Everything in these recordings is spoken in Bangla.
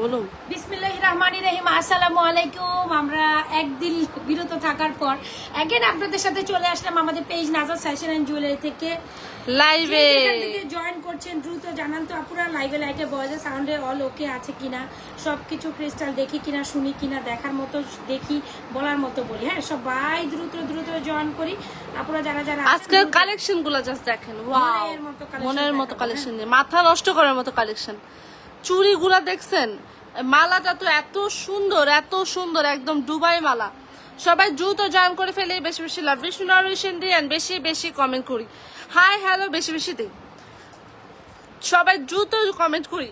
বলুন। বিসমিল্লাহির রহমানির রহিম। আসসালামু আলাইকুম। আমরা একদিন বিরত থাকার পর এগেন আপনাদের সাথে চলে আসলাম আমাদের পেজ নাজাত ফ্যাশন এন্ড জুয়েলারি থেকে লাইভে। জয়েন করছেন দ্রুত জানান তো আপুরা, লাইভে লাইটে ভয়েসে সাউন্ডে অল ওকে আছে কিনা, সবকিছু ক্রিস্টাল দেখি কিনা, শুনি কিনা, দেখার মতো দেখি, বলার মতো বলি। হ্যাঁ, সবাই দ্রুত দ্রুত জয়েন করি আপুরা। যারা যারা আজকের কালেকশনগুলো জাস্ট দেখেন, ওয়াও, মনের মতো কালেকশন, মাথা নষ্ট করার মতো কালেকশন। চুড়িগুলা দেখছেন, মালাটা তো এত সুন্দর, এত সুন্দর, একদম দুবাই মালা। সবাই দ্রুত জয়েন করে ফেলে, বেশি বেশি লাভ রিশন দিই, বেশি বেশি কমেন্ট করি, হাই হ্যালো বেশি বেশি দিই। সবাই দ্রুত কমেন্ট করি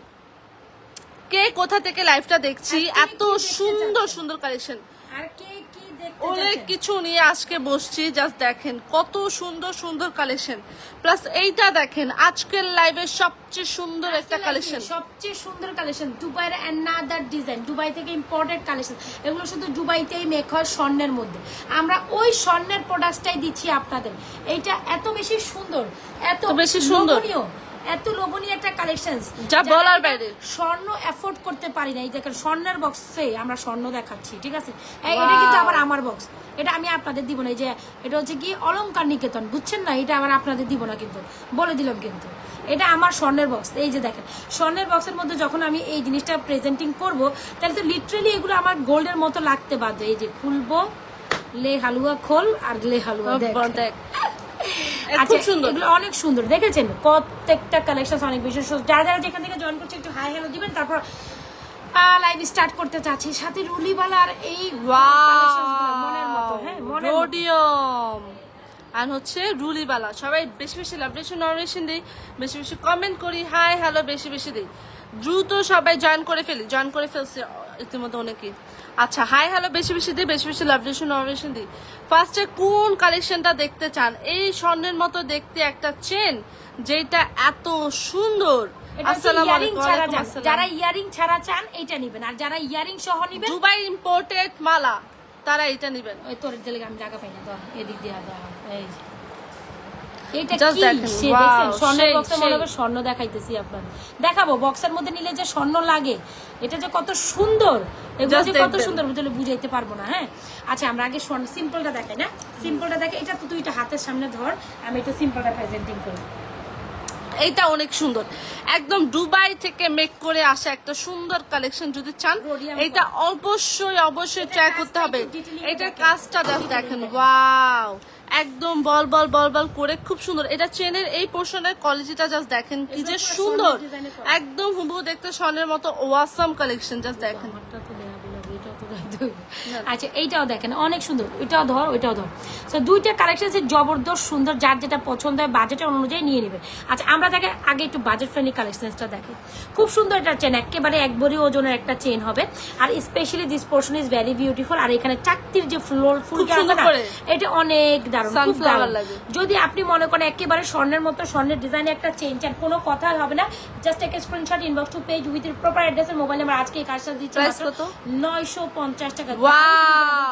কে কোথা থেকে লাইভটা দেখছি। এত সুন্দর সুন্দর কালেকশন, আর কে কি দেখতে অনেক কিছু নিয়ে আজকে বসছি। জাস্ট দেখেন কত সুন্দর সুন্দর কালেকশন। প্লাস এইটা দেখেন আজকের লাইভের সবচেয়ে সুন্দর একটা কালেকশন, সবচেয়ে সুন্দর কালেকশন, দুবাইয়ের অ্যানাদার ডিজাইন, দুবাই থেকে ইম্পোর্টেড কালেকশন। এগুলো শুধু দুবাইতেই মেক হয়, স্বর্ণের মধ্যে। আমরা ওই স্বর্ণের প্রোডাক্টটাই দিচ্ছি আপনাদের। এইটা এত বেশি সুন্দর, এত বেশি সুন্দর, এত লোভনীয় একটা কালেকশন যা বলার বাইরে। স্বর্ণ এফোর্ড করতে পারি না। এই দেখেন স্বর্ণের বক্সে আমরা স্বর্ণ দেখাচ্ছি, ঠিক আছে? এটা কিন্তু আবার আমার বক্স, এটা আমি আপনাদের দিব না। এই যে এটা হচ্ছে কি অলংকার নিকেতন, বুঝছেন না? এটা আবার আপনাদের দিব না, কিন্তু বলে দিলাম। কিন্তু এটা আমার স্বর্ণের বক্স। এই যে দেখেন স্বর্ণের বক্সের মধ্যে যখন আমি এই জিনিসটা প্রেজেন্টিং করব, তাহলে তো লিটারালি এগুলো আমার গোল্ডের মতো লাগতে বাধ্য। এই যে খুলবো, লে হালুয়া খোল, আর লে হালুয়া দেখ। অনেক সুন্দর দেখেছেন, প্রত্যেকটা কালেকশন অনেক বেশি। যারা যারা যেখান থেকে জয়েন করছে একটু হাই হ্যালো দিবেন, তারপর লাইভ স্টার্ট করতে চাচ্ছি। সাথে রুলিবালার এই মনের মতো, হ্যাঁ রোডিয়াম আর হচ্ছে রুলিবালা। সবাই বেশি বেশি লাভ রিশন দিই, বেশি বেশি কমেন্ট করি, হাই হ্যালো বেশি বেশি দিই। দ্রুত সবাই জয়েন করে ফেলছে ইতিমধ্যে অনেকেই। আচ্ছা, হাই হ্যালো বেশি বেশি দিই, বেশি বেশি লাভ রিশন দিই। ফার্স্টে কোন কালেকশনটা দেখতে চান? এই স্বর্ণের মতো দেখতে একটা চেন যেটা এত সুন্দর। যারা ইয়ারিং ছাড়া চান এইটা নিবেন, আর যারা ইয়ারিং সহ নিবেন, দুবাই ইম্পোর্টেড মালা, তারা এটা নিবেন। ওই তোর দিলে আমি জায়গা পাই না, তো এদিক দিয়ে স্বর্ণ দেখাইতেছি আপনাদের, দেখাবো বক্সের মধ্যে নিলে যে স্বর্ণ লাগে, এটা যে কত সুন্দর, এগুলো যে কত সুন্দর বুঝাইতে পারবো না। হ্যাঁ, আচ্ছা আমরা আগে সিম্পলটা দেখাই না, সিম্পলটা দেখাই। এটা তো তুইটা হাতের সামনে ধর, আমি এটা সিম্পলটা প্রেজেন্টিং করি। এইটা অনেক সুন্দর, একদম দুবাই থেকে মেক করে আসা একটা সুন্দর কালেকশন। যদি চান এটা অবশ্যই অবশ্যই ট্রাই করতে হবে। এটার কাজটা দেখেন, ওয়াও, একদম বল বল বল বল করে খুব সুন্দর। এটা চেনের এই পোর্শনের কোয়ালিটিটা জাস্ট দেখেন কি যে সুন্দর, একদম হুবহু দেখতে স্বর্ণের মতো ওয়াসাম কালেকশন। জাস্ট দেখেন। আচ্ছা এইটাও দেখেন অনেক সুন্দর, এটাও ধর ওইটাও ধর। দুইটা কালেকশন জবরদস্ত সুন্দর, যার যেটা পছন্দ হয় বাজেটের অনুযায়ী নিয়ে নেবেন। আচ্ছা আমরা দেখে আগে একটু বাজেট ফ্রেন্ডলি কালেকশনটা দেখে। খুব সুন্দর একটা চেন, একেবারে এক ভরি ওজনের একটা চেন হবে। আর specially this portion is very beautiful. আর এখানে চাকতির যে ফুলটা আছে না, এটা অনেক দারুণ, খুব দারুণ। যদি আপনি মনে করেন একেবারে স্বর্ণের মতো স্বর্ণের ডিজাইনের একটা চেন চান, কোনো কথা হবে না, জাস্ট একটা screenshot inbox two page with proper address এর মোবাইল নাম্বার। আজকে এই কাজটা দিচ্ছি 950 টাকা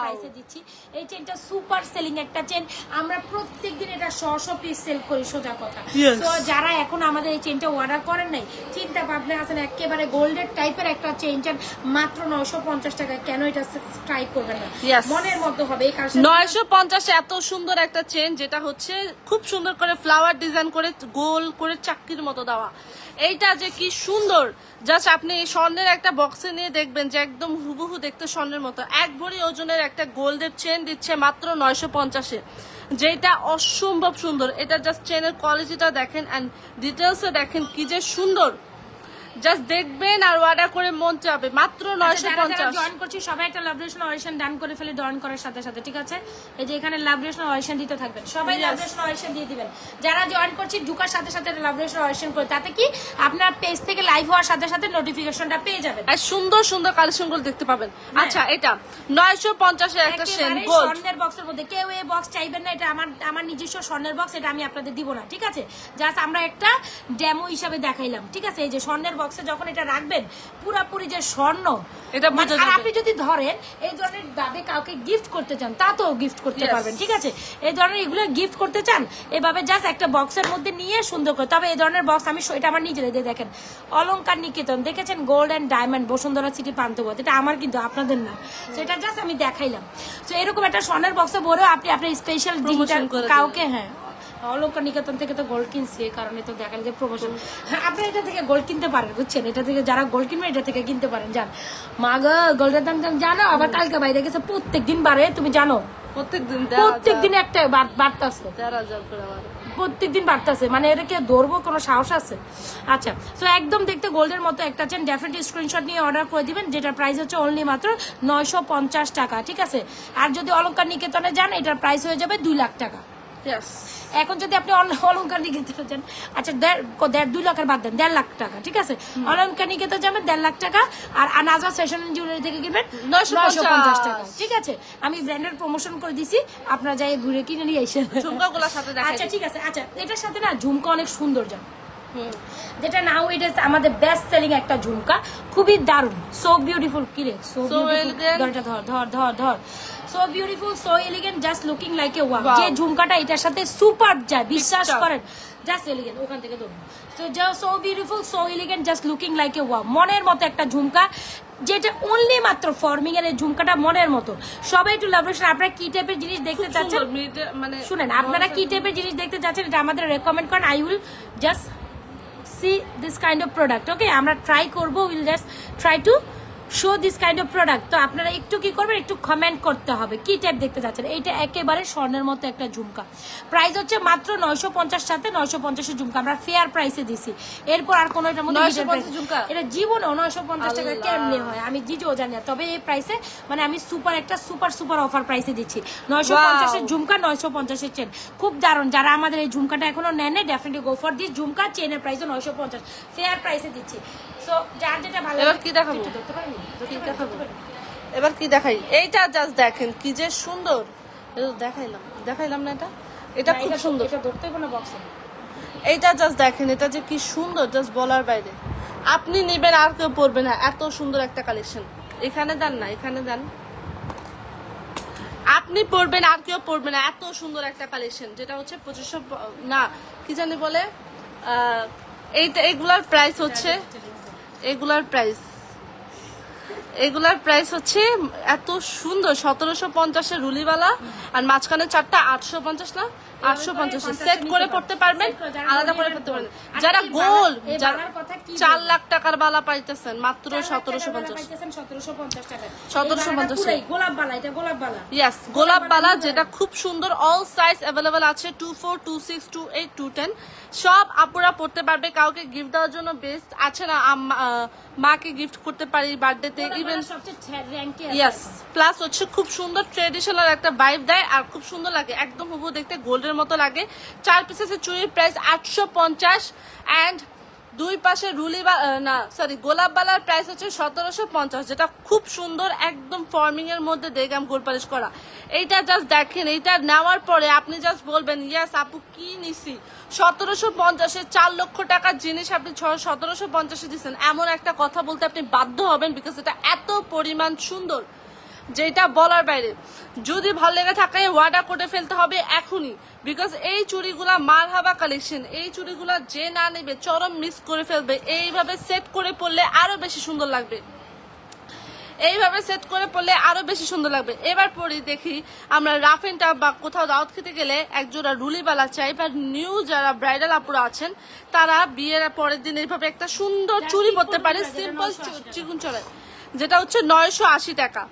প্রাইসে দিচ্ছি। এই চেনটা সুপার সেলিং একটা চেন, আমরা প্রত্যেকদিন এটা 100 পিস সেল করি, সোজা কথা। তো যারা এখন আমাদের এই চেনটা অর্ডার করেন নাই, চিন্তা ভাবনা আছেন একেবারে গোল্ডের টাইপের একটা চেন চান, মাত্র 950 টাকা, কেন এটা ট্রাই করবেন না? মনের মতো হবে। এই কাজ 950 এত সুন্দর একটা চেন, যেটা হচ্ছে খুব সুন্দর করে ফ্লাওয়ার ডিজাইন করে গোল করে চাকরির মতো দেওয়া। এইটা যে কি সুন্দর, জাস্ট আপনি স্বর্ণের একটা বক্সে নিয়ে দেখবেন যে একদম হুবহু দেখতে স্বর্ণের মতো। এক ভরি ওজনের একটা গোল্ডের চেন দিচ্ছে মাত্র 950-এ, যেটা অসম্ভব সুন্দর। এটা জাস্ট চেনের কোয়ালিটিটা দেখেন অ্যান্ড ডিটেলসে দেখেন কি যে সুন্দর। জাস্ট দেখবেন আর অর্ডার করে মন চাবে। মাত্র 950। জয়েন করছি সবাই একটা লাভ রিলেশন অরিশন ডান করে ফেলে জয়েন করার সাথে সাথে, ঠিক আছে? এই যে এখানে লাভ রিলেশন অরিশন দিতে থাকবেন, সবাই লাভ রিলেশন অরিশন দিয়ে দিবেন। যারা জয়েন করছি ঢুকার সাথে সাথে লাভ রিলেশন অরিশন করে, তাতে কি আপনার পেজ থেকে লাইভ হওয়ার সাথে সাথে নোটিফিকেশনটা পেয়ে যাবেন আর সুন্দর সুন্দর কালেকশন গুলো দেখতে পাবেন। আচ্ছা এটা 950 এর একটা স্বর্ণের বক্সের মধ্যে। কেউ এই বক্স চাইবেন না, এটা আমার নিজস্ব স্বর্ণের বক্স, এটা আমি আপনাদের দিব না, ঠিক আছে? জাস্ট আমরা একটা ডেমো হিসাবে দেখাইলাম, ঠিক আছে? এই যে স্বর্ণের বক্সে যখন এটা রাখবেন পুরাপুরি যে স্বর্ণ এটা বোঝা আর যাবে। আপনি যদি ধরেন এই ধরনের ভাবে কাউকে গিফট করতে চান তা তো গিফট করতে Yes. পারবেন, ঠিক আছে? এই ধরনের এগুলো গিফট করতে চান এভাবে জাস্ট একটা বক্সের মধ্যে নিয়ে সুন্দর করে। তবে এই ধরনের বক্স আমি এটা আমার নিজের দিয়ে দেখেন অলংকার নিকেতন দেখেছেন, gold and diamond Bashundhara city Panthapath, এটা আমার কিন্তু আপনাদের না, তো এটা জাস্ট আমি দেখাইলাম। তো এরকম একটা স্বর্ণের বক্সে ভরেও আপনি আপনার স্পেশাল Promotion করে দিলেন। কাউকে, হ্যাঁ অলংকার নিকেতন থেকে তো গোল্ড কিনছি এই কারণে তো দেখালে যে প্রমোশন। হ্যাঁ আপনি এটা থেকে গোল্ড কিনতে পারেন, বুঝছেন? এটা থেকে যারা গোল্ড কিনবেন এটা থেকে কিনতে পারেন। জান মা গো গোল্ডের দাম জানো, আবার কালকে বাইরে গেছে প্রত্যেকদিন বাড়ে, তুমি জানো প্রত্যেকদিন প্রত্যেকদিন একটা বাড়তেছে, 13,000 করে আমার। প্রত্যেকদিন বাড়তেছে, মানে এটাকে ধরবো কোনো সাহস আছে? আচ্ছা, তো একদম দেখতে গোল্ডের মতো একটা চেন, ডেফিনেটলি স্ক্রিনশট নিয়ে অর্ডার করে দিবেন, যেটার প্রাইস হচ্ছে অনলি মাত্র 950 টাকা, ঠিক আছে? আর যদি অলংকার নিকেতনে যান এটার প্রাইস হয়ে যাবে 2 লাখ টাকা। Yes. এখন যদি আপনি অলংকার নিকেতনে যান, আচ্ছা 2 লাখের বাদ দেন, 1.5 লাখ টাকা, ঠিক আছে? অলংকার নিকেতনে যাবেন 1.5 লাখ টাকা, আর নাজমা ফ্যাশন এন্ড জুয়েলারি থেকে কিনবেন 950 টাকা, ঠিক আছে? আমি ব্র্যান্ডের প্রমোশন করে দিছি, আপনারা যাই ঘুরে কিনে নিয়ে আসেন। ঝুমকাগুলোর সাথে দেখাই আচ্ছা দিই। ঠিক আছে। আচ্ছা এটার সাথে না ঝুমকা অনেক সুন্দর যান, যেটা নাও এটা আমাদের বেস্ট সেলিং একটা ঝুমকা, খুবই দারুণ, সো বিউটিফুল। কি রে সো elegant. ধর ধর ধর ধর so beautiful, so elegant, just looking like a wow. Wow. যে ঝুমকাটা এটার সাথে সুপার যায়, বিশ্বাস Picture. করেন, জাস্ট এলিগেন্ট। ওখান থেকে ধরুন, so beautiful, so elegant, just looking like a wow. মনের মতো একটা ঝুমকা, যেটা অনলি মাত্র ফর্মিং এর এই ঝুমকাটা মনের মতো। সবাই একটু লাভ। আপনারা কি টাইপের জিনিস দেখতে চাচ্ছেন মানে শুনেন, আপনারা কি টাইপের জিনিস দেখতে চাচ্ছেন এটা আমাদের রেকমেন্ড করেন, I will just see this kind of product, okay? আমরা ট্রাই করবো, we'll just try to show this kind of product. তো আপনারা একটু কি করবেন, একটু কমেন্ট করতে হবে কি টাইপ দেখতে চাচ্ছেন। এইটা একেবারে স্বর্ণের মতো একটা ঝুমকা, প্রাইস হচ্ছে মাত্র 950, সাথে 950 এর ঝুমকা আমরা ফেয়ার প্রাইসে দিছি। এরপর আর কোনো এটার মধ্যে 950 ঝুমকা? এটা জীবনেও 950 টাকা আল্লাহ। কেমনে হয় আমি জিজেও জানি না, তবে এই প্রাইসে মানে আমি সুপার অফার প্রাইসে দিচ্ছি। 950 এর ঝুমকা, 950 এর চেন, খুব দারুণ। যারা আমাদের এই ঝুমকাটা এখনো নেন ডেফিনেটলি গো ফর দিস ঝুমকা। চেনের প্রাইস 950, ফেয়ার প্রাইসে দিচ্ছি। সো যার যেটা ভালো এবার কি দেখাবো? একটু ধরতে পারেন? কি দেখাবো? এবার কি দেখাই? এইটা জাস্ট দেখেন কি যে সুন্দর, এটা দেখাইলাম না? এটা খুব সুন্দর। এটা ধরতে হবে না বক্সে। এইটা জাস্ট দেখেন, এটা যে কি সুন্দর, জাস্ট বলার বাইরে। আপনি নেবেন আর কেউ পরবে না, এত সুন্দর একটা কালেকশন। এখানে দেন না, এখানে দেন, আপনি পরবেন আর কেউ পরবে না, এত সুন্দর একটা কালেকশন, যেটা হচ্ছে 2500 না কি জানি বলে। এইটা এগুলার প্রাইস হচ্ছে, এগুলার প্রাইস হচ্ছে এত সুন্দর 1750 এর রুলিওয়ালা, আর মাঝখানে 4টা 850 না 850 সেট করে পড়তে পারবেন, আলাদা করে পড়তে পারবেন। যারা গোল, যারা 4 লাখ টাকার বালা পাইতেছেন মাত্র 1750 টাকা, 1750 গোলাপ বালা, এটা গোলাপ বালা। ইয়েস, গোলাপ বালা, যেটা খুব সুন্দর। অল সাইজ অ্যাভেলেবল আছে, 24, 26, 28, 210 সব আপুরা পড়তে পারবে। কাউকে গিফট দেওয়ার জন্য বেস্ট আছে না, মাকে গিফট করতে পারি বার্থডেতে, ইভেন ইয়েস। প্লাস হচ্ছে খুব সুন্দর ট্রেডিশনাল একটা ভাইব দেয়, আর খুব সুন্দর লাগে, একদম হুবহু দেখতে গোল্ডের মতো লাগে। 4 পিসের চুড়ির প্রাইস 850, অ্যান্ড দুই পাশে গোলাপ বালার প্রাইস হচ্ছে 1750, যেটা খুব সুন্দর, একদম ফর্মিং এর মধ্যে দেগাম গোল পালিশ করা। এইটা জাস্ট দেখেন, এইটা নেওয়ার পরে আপনি জাস্ট বলবেন ইয়েস আপু কি নিছি। 1750 4 লক্ষ টাকার জিনিস আপনি 1750 দিচ্ছেন, এমন একটা কথা বলতে আপনি বাধ্য হবেন, বিকজ এটা এত পরিমাণ সুন্দর যেটা বলার বাইরে। যদি ভালো লেগে থাকে ওয়ার্ডার করে ফেলতে হবে এখনই, বিকজ এই চুড়িগুলা মারহাবা কালেকশন। এই চুড়িগুলা যে না নেবে চরম মিস করে ফেলবে। এইভাবে সেট করে পড়লে আরো বেশি সুন্দর লাগবে, এবার পরি দেখি আমরা রাফেনটা বা কোথাও দাওয়াত খেতে গেলে একজোড়া রুলিবালা চাই, বা নিউ যারা ব্রাইডাল আপুরা আছেন তারা বিয়ের পরের দিন এইভাবে একটা সুন্দর চুড়ি পরতে পারে, সিম্পল চিকুন চড়ায়, যেটা হচ্ছে 980 টাকা।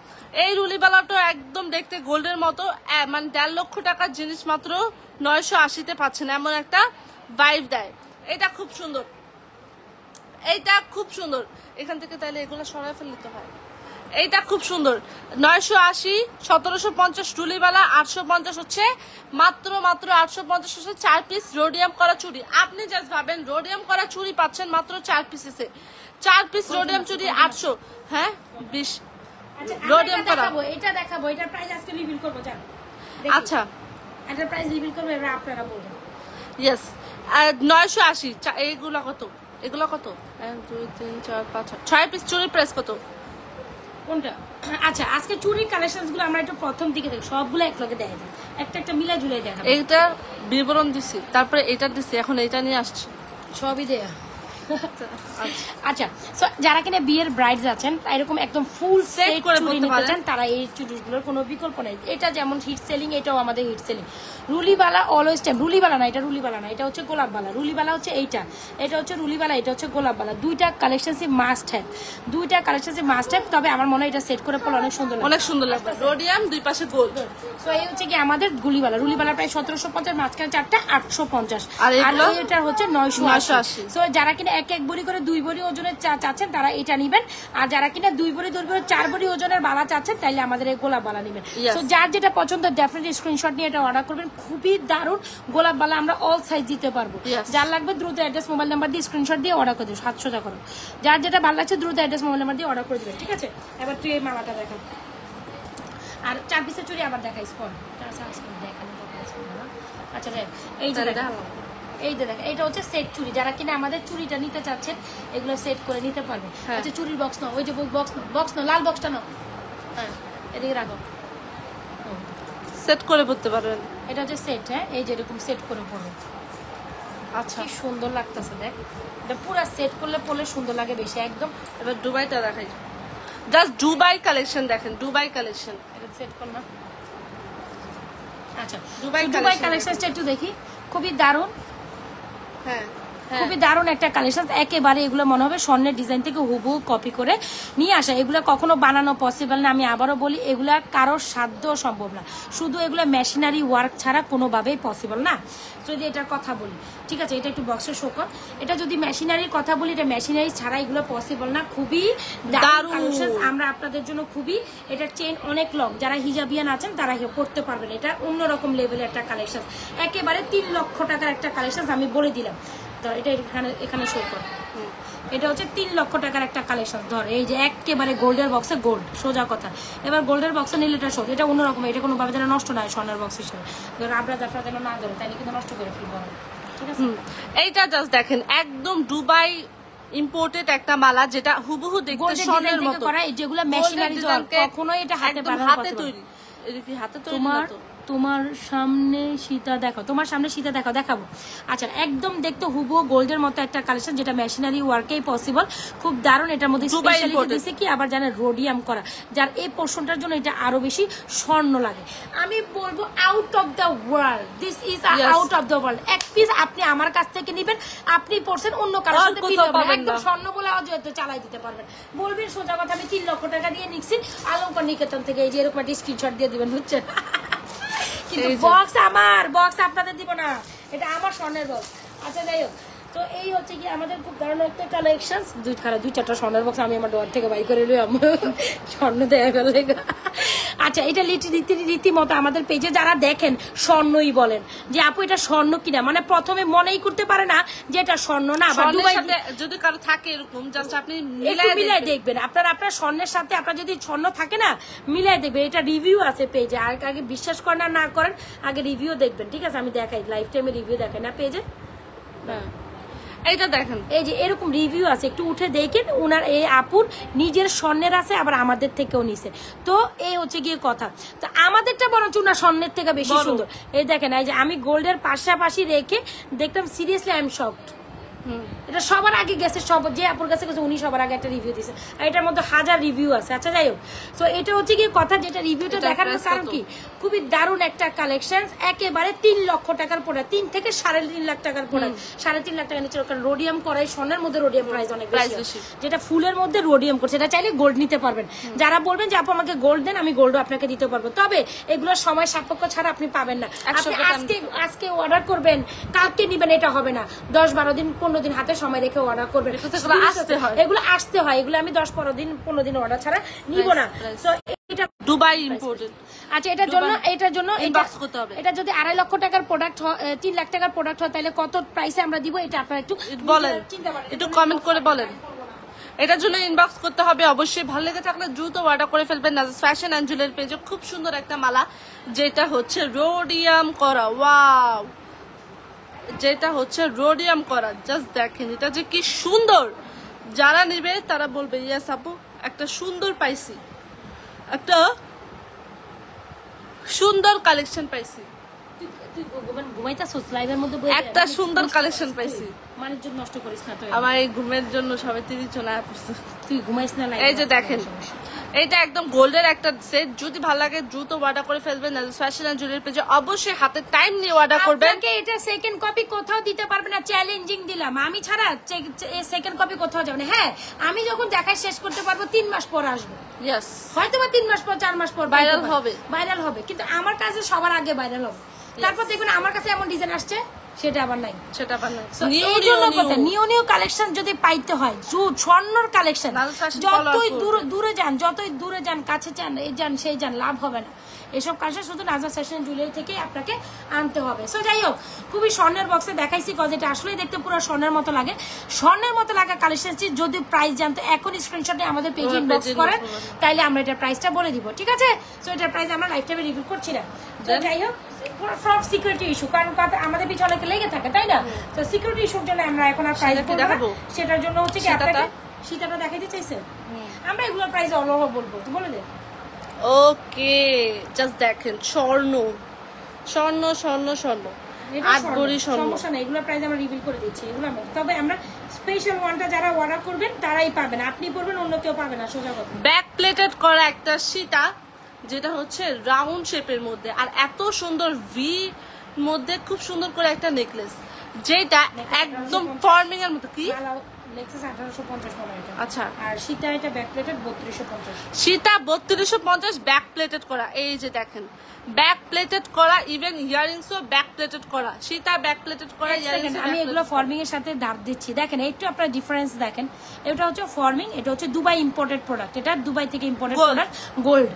এই রুলিবালাটা একদম দেখতে গোল্ডের মতো, মানে 1.5 লক্ষ টাকার জিনিস মাত্র 980-তে পাচ্ছেন, এমন একটা ভাইব দেয়। এটা খুব সুন্দর, এখান থেকে তাইলে এগুলো সরাই ফেললে তো হয়। এইটা খুব সুন্দর, 980, 1750 রুলিবালা, 850 হচ্ছে মাত্র 850 হচ্ছে 4 পিস রোডিয়াম করা চুড়ি। আপনি জাস্ট ভাবেন রোডিয়াম করা চুড়ি পাচ্ছেন মাত্র 4 পিসে, 4 পিস রোডিয়াম চুড়ি 800, হ্যাঁ 20 রোডিয়াম করা। এটা দেখাবো, এটার প্রাইস আজকে রিভিল করব, জান। আচ্ছা, এটার প্রাইস রিভিল করব, এবার আপনারা বলবেন। ইয়েস, আর 980 এইগুলা কত? এগুলো কত? 1 2 3 4 5 6 পিস চুড়ির প্রাইস কত? কোনটা? আচ্ছা আজকে চুরির কালেকশনস গুলো আমরা একটু প্রথম দিকে দেখি, সবগুলো একলগে দেখাই দিই, একটা একটা মিলাই ঝুলাই দেখাবো। এইটা বিবরণ দিছি, তারপরে এটা দিছি, এখন এইটা নিয়ে আসছি, সবই দেয়া। আচ্ছা সো যারা কিনা বিয়ের ব্রাইডস আছেন এরকম একদম ফুল সেট করে চুড়ি নিতে চান, তারা এই চুড়িগুলোর কোনো বিকল্প নাই। এটা যেমন হিট সেলিং, এটাও আমাদের হিট সেলিং। রুলিবালা অলওয়েজ টাইম, রুলিবালা না, এটা রুলিবালা না, এটা হচ্ছে গোলাপবালা। রুলিবালা হচ্ছে এইটা, এটা হচ্ছে রুলিবালা, এটা হচ্ছে গোলাপবালা। দুইটা কালেকশনসই মাস্ট হ্যাভ, দুইটা কালেকশনসই মাস্ট হ্যাভ। তবে আমার মনে হয় এটা সেট করে পড়লে অনেক সুন্দর লাগবে, অনেক সুন্দর লাগবে। রোডিয়াম, দুই পাশে গোল্ড। সো এই হচ্ছে কি আমাদের গুলিবালা। রুলিবালা প্রায় 1750, মাঝখানে চারটা 850, আর এটা হচ্ছে 980। সো যারা কিনা এক এক বড়ি করে 2 বড়ি ওজনের চাচ্ছেন তারা এটা নিবেন, আর যারা কিনা 2 বড়ি 4 বড়ি ওজনের বালা চাচ্ছেন তাইলে আমাদের এই গোলাপ বালা নিবেন। সো যার যেটা পছন্দ ডেফিনেটলি স্ক্রিনশট নিয়ে এটা অর্ডার করবেন। খুবই দারুণ গোলাপ বালা, আমরা অল সাইজ দিতে পারবো। যার লাগবে দ্রুত অ্যাড্রেস মোবাইল নাম্বার দিয়ে স্ক্রিনশট দিয়ে অর্ডার করে দেবেন, 700 টাকা করে। যার যেটা ভালো লাগছে দ্রুত অ্যাড্রেস মোবাইল নাম্বার দিয়ে অর্ডার করে দেবেন, ঠিক আছে? এবার তুই এই মালাটা দেখা, আর 4 পিসের চুড়ি আবার দেখাইস পর। আচ্ছা এই যে এই যে দেখ, এটা হচ্ছে সেট চুড়ি। যারা কিনা আমাদের চুড়িটা নিতে চাচ্ছেন এগুলো সেট করে নিতে পারবে। আচ্ছা চুড়ির বক্স নাও, ওই যে বক্স নাও, লাল বক্সটা নাও, হ্যাঁ এদিকে রাখো, সেট করে পড়তে পারবেন। এটা হচ্ছে সেট, হ্যাঁ এই যে এরকম সেট করে পড়বে। আচ্ছা কি সুন্দর লাগতেছে দেখ, এটা পুরো সেট করলে পড়লে সুন্দর লাগে বেশি একদম। এবার দুবাইটা দেখাই, জাস্ট দুবাই কালেকশন দেখেন, দুবাই কালেকশন। এটা সেট কর না। আচ্ছা দুবাই কালেকশনটা একটু দেখি, খুবই দারুণ, হ্যাঁ খুবই দারুণ একটা কালেকশন। একেবারে এগুলো মনে হবে স্বর্ণের ডিজাইন থেকে হুবহু কপি করে নিয়ে আসা। এগুলো কখনো বানানো পসিবল না, আমি আবারও বলি, এগুলা কারোর সাধ্য সম্ভব না। শুধু এগুলো মেশিনারি ওয়ার্ক ছাড়া কোনোভাবেই পসিবল না। যদি এটার কথা বলি, ঠিক আছে, এটা একটু বক্সে শো কর। এটা যদি মেশিনারির কথা বলি, এটা মেশিনারি ছাড়া এগুলো পসিবল না। খুবই দারুণ কালেকশন আমরা আপনাদের জন্য, খুবই এটার চেন অনেক লং, যারা হিজাবিয়ান আছেন তারা পড়তে পারবেন। এটা অন্যরকম লেভেলের একটা কালেকশন, একেবারে 3 লক্ষ টাকার একটা কালেকশন আমি বলে দিলাম। এটা এখানে শো কর, এটা হচ্ছে 3 লক্ষ টাকার একটা কালেকশন। ধর এই যে একেবারে গোল্ডের বক্সে গোল্ড, সোজা কথা। এবার গোল্ডের বক্সে নিলে এটা শোধ, এটা অন্যরকম, এটা কোনোভাবে যেন নষ্ট না হয় স্বর্ণের বক্স হিসেবে। ধর আবরা জাফরা যেন না ধরে, তাইলে কিন্তু নষ্ট করে ফেলবো, ঠিক আছে? এইটা জাস্ট দেখেন, একদম দুবাই ইম্পোর্টেড একটা মালা, যেটা হুবহু দেখতে স্বর্ণের মতো করা। যেগুলো মেশিনারি কখনোই এটা হাতে বানানো হাতে তৈরি, এটা কি হাতে তৈরি না তো? তোমার সামনে সীতা দেখো, তোমার সামনে সীতা দেখো, দেখাবো। আচ্ছা একদম দেখতে হুবহু গোল্ডের মতো একটা কালেকশন, যেটা মেশিনারি ওয়ার্কেই পসিবল। খুব দারুণ। এটার মধ্যে স্পেশালিটি দিয়েছে কি আবার জানেন, রোডিয়াম করা, যার এই পোর্শনটার জন্য এটা আরো বেশি স্বর্ণ লাগে। আমি বলবো out of the world, this is out of the world. এক পিস আপনি আমার কাছ থেকে নিবেন, আপনি পড়ছেন, অন্য কারোর সাথে একদম স্বর্ণ বলে হয়তো চালাই দিতে পারবেন। বলবেন সোজা কথা, আমি 3 লক্ষ টাকা দিয়ে নিচ্ছি অলঙ্কার নিকেতন থেকে, এই যে এরকম একটা স্ক্রিনশট দিয়ে দিবেন, বুঝছেন? কিন্তু বক্স আমার, বক্স আপনাদের দিব না, এটা আমার স্বর্ণের বক্স। আচ্ছা যাই হোক, তো এই হচ্ছে কি আমাদের খুব দারুণ একটা কালেকশন। 2-4টা স্বর্ণের বক্স আমি আমার ডোয়ার থেকে বাই করে নিলাম, স্বর্ণ দেয়া গেল। আচ্ছা এটা রীতিমতো আমাদের পেজে যারা দেখেন স্বর্ণই বলেন যে আপু এটা স্বর্ণ কিনা, মানে প্রথমে মনেই করতে পারে না যে এটা স্বর্ণ না। যদি কারো থাকে এরকম, জাস্ট আপনি মিলাই দেখবেন। আপনার স্বর্ণের সাথে আপনার যদি স্বর্ণ থাকে না, মিলাই দেখবেন। এটা রিভিউ আছে পেজে, আর আগে বিশ্বাস করেন আর না করেন, আগে রিভিউ দেখবেন, ঠিক আছে? আমি দেখাই, লাইফ টাইমে রিভিউ দেখাই না পেজে। হ্যাঁ এইটা দেখেন, এই যে এরকম রিভিউ আছে, একটু উঠে দেখেন। ওনার এই আপুর নিজের স্বর্ণের আছে, আবার আমাদের থেকেও নিছে। তো এই হচ্ছে গিয়ে কথা। তো আমাদেরটা বরঞ্চ ওনার স্বর্ণের থেকে বেশি সুন্দর। এই দেখেন, এই যে আমি গোল্ডের পাশাপাশি রেখে দেখলাম, সিরিয়াসলি আই এম শকড। এটা সবার আগে গেছে, সব যে আপুর কাছে গেছে উনি সবার আগে একটা রিভিউ দিয়েছে, আর এটার মধ্যে 1000 রিভিউ আছে। আচ্ছা যাই হোক, তো এটা হচ্ছে কি কথা, যেটা রিভিউটা দেখানোর কারণ কি, খুবই দারুণ একটা কালেকশন। একেবারে 3 লক্ষ টাকার প্রোডাক্ট, 3 থেকে 3.5 লাখ টাকার প্রোডাক্ট, 3.5 লাখ টাকা নিচে। কারণ রোডিয়াম করাই, স্বর্ণের মধ্যে রোডিয়াম প্রাইস অনেক বেশি, যেটা ফুলের মধ্যে রোডিয়াম করছে। এটা চাইলে গোল্ড নিতে পারবেন। যারা বলবেন যে আপু আমাকে গোল্ড দেন, আমি গোল্ডও আপনাকে দিতে পারবো, তবে এগুলোর সময় সাপেক্ষ ছাড়া আপনি পাবেন না। আপনি আজকে অর্ডার করবেন, কালকে নিবেন, এটা হবে না। 10-12 দিন 15 দিন হাতে সময় রেখে অর্ডার করবেন। এগুলো আসতে হয়, এগুলো আমি 10-15 দিন 15 দিন অর্ডার ছাড়া নিব না। তো এটা দুবাই ইম্পোর্টেড। আচ্ছা এটার জন্য ইনবক্স করতে হবে। এটা যদি 2.5 লক্ষ টাকার প্রোডাক্ট হয়, 3 লাখ টাকার প্রোডাক্ট হয়, তাহলে কত প্রাইসে আমরা দিব, এটা আপনারা একটু বলেন, একটু কমেন্ট করে বলেন। এটার জন্য ইনবক্স করতে হবে অবশ্যই। ভালো লেগে থাকলে দ্রুত অর্ডার করে ফেলবেন। নাজাস ফ্যাশন এন্ড জুয়েলারি পেজে খুব সুন্দর একটা মালা, যেটা হচ্ছে রোডিয়াম করা। ওয়াও, যেটা হচ্ছে রোডিয়াম করা। জাস্ট দেখেন এটা যে কি সুন্দর, যারা নেবে তারা বলবে ইয়াস আপু একটা সুন্দর পাইছি, একটা সুন্দর কালেকশন পাইছি, একটা সুন্দর কালেকশন পাইছি। নষ্ট করিস না তুই, আমার এই ঘুমের জন্য সবাই 30 জন আয়া পড়ছে। তুই ঘুমাইস না। এই যে দেখেন এইটা একদম গোল্ডের একটা সেট, যদি ভালো লাগে দ্রুত অর্ডার করে ফেলবেন। ফ্যাশন এন্ড জুয়েলারি পেজে অবশ্যই হাতে টাইম নিয়ে অর্ডার করবেন। আপনাকে এটা সেকেন্ড কপি কোথাও দিতে পারবে না, চ্যালেঞ্জিং দিলাম আমি ছাড়া। সেকেন্ড কপি কোথাও যাবে না। হ্যাঁ আমি যখন দেখাই শেষ করতে পারবো 3 মাস পর আসবো, ইয়েস হয়তো বা 3 মাস পর 4 মাস পর ভাইরাল হবে, ভাইরাল হবে, কিন্তু আমার কাছে সবার আগে ভাইরাল হবে। তারপর দেখবেন আমার কাছে এমন ডিজাইন আসছে সেটা আবার নাই, সেটা আবার নাই। নিউ কালেকশন যদি পাইতে হয়, স্বর্ণর কালেকশন যতই দূরে যান কাছে যান, এই যান সেই যান, লাভ হবে না। এসব কালেকশন শুধু নাজমা ফ্যাশন জুয়েলারি থেকে আপনাকে আনতে হবে। সো যাই হোক, খুবই স্বর্ণের বক্সে দেখাইছি কজ এটা আসলেই দেখতে পুরো স্বর্ণের মতো লাগে। স্বর্ণের মতো লাগা কালেকশন যদি প্রাইস জানতো এখনই স্ক্রিনশটে আমাদের পেজে ইনবক্স করেন, তাইলে আমরা এটার প্রাইসটা বলে দিব, ঠিক আছে? সো এটার প্রাইস আমরা লাইফ টাইমে রিভিউ করছি না। যাই হোক, ফ্রম সিকিউরিটি ইস্যু, কারণ আমাদের পিছনে অনেকে লেগে থাকে, তাই না? তো সিকিউরিটি ইস্যুর জন্য আমরা এখন আর প্রাইস দেখাবো, সেটার জন্য হচ্ছে কি আপনাকে সীতাটা দেখাইতে চাইছেন, আমরা এগুলোর প্রাইস অলওভার বলবো, তো বলে দেন। ওকে, জাস্ট দেখেন স্বর্ণ স্বর্ণ স্বর্ণ স্বর্ণ, 8 ভরি স্বর্ণ, সমস্যা নেই, এগুলোর প্রাইস আমরা রিভিল করে দিচ্ছি। এগুলো তবে আমরা স্পেশাল ওয়ানটা যারা অর্ডার করবেন তারাই পাবেন, আপনি পড়বেন অন্য কেউ পাবে না, সোজা কথা। ব্যাক প্লেটেড করা একটা সীতা, যেটা হচ্ছে রাউন্ড শেপের মধ্যে, আর এত সুন্দর ভি মধ্যে খুব সুন্দর করে একটা নেকলেস, যেটা একদম ফর্মিং এর মতো। কি নেক্সাস 1850 বলা এটা, আচ্ছা, আর সীতা এটা back plated 3250, Sita 3250 back plated করা। এই যে দেখেন ব্যাক প্লেটেড করা, ইভেন ইয়ারিংসও ব্যাক প্লেটেড করা, সীতা ব্যাক প্লেটেড করা ইয়ারিংস। আমি এগুলো ফর্মিং এর সাথে দাঁত দিচ্ছি, দেখেন একটু আপনারা ডিফারেন্স দেখেন। এটা হচ্ছে ফর্মিং, এটা হচ্ছে দুবাই ইম্পোর্টেড প্রোডাক্ট, এটা দুবাই থেকে ইম্পোর্টেড প্রোডাক্ট, গোল্ড।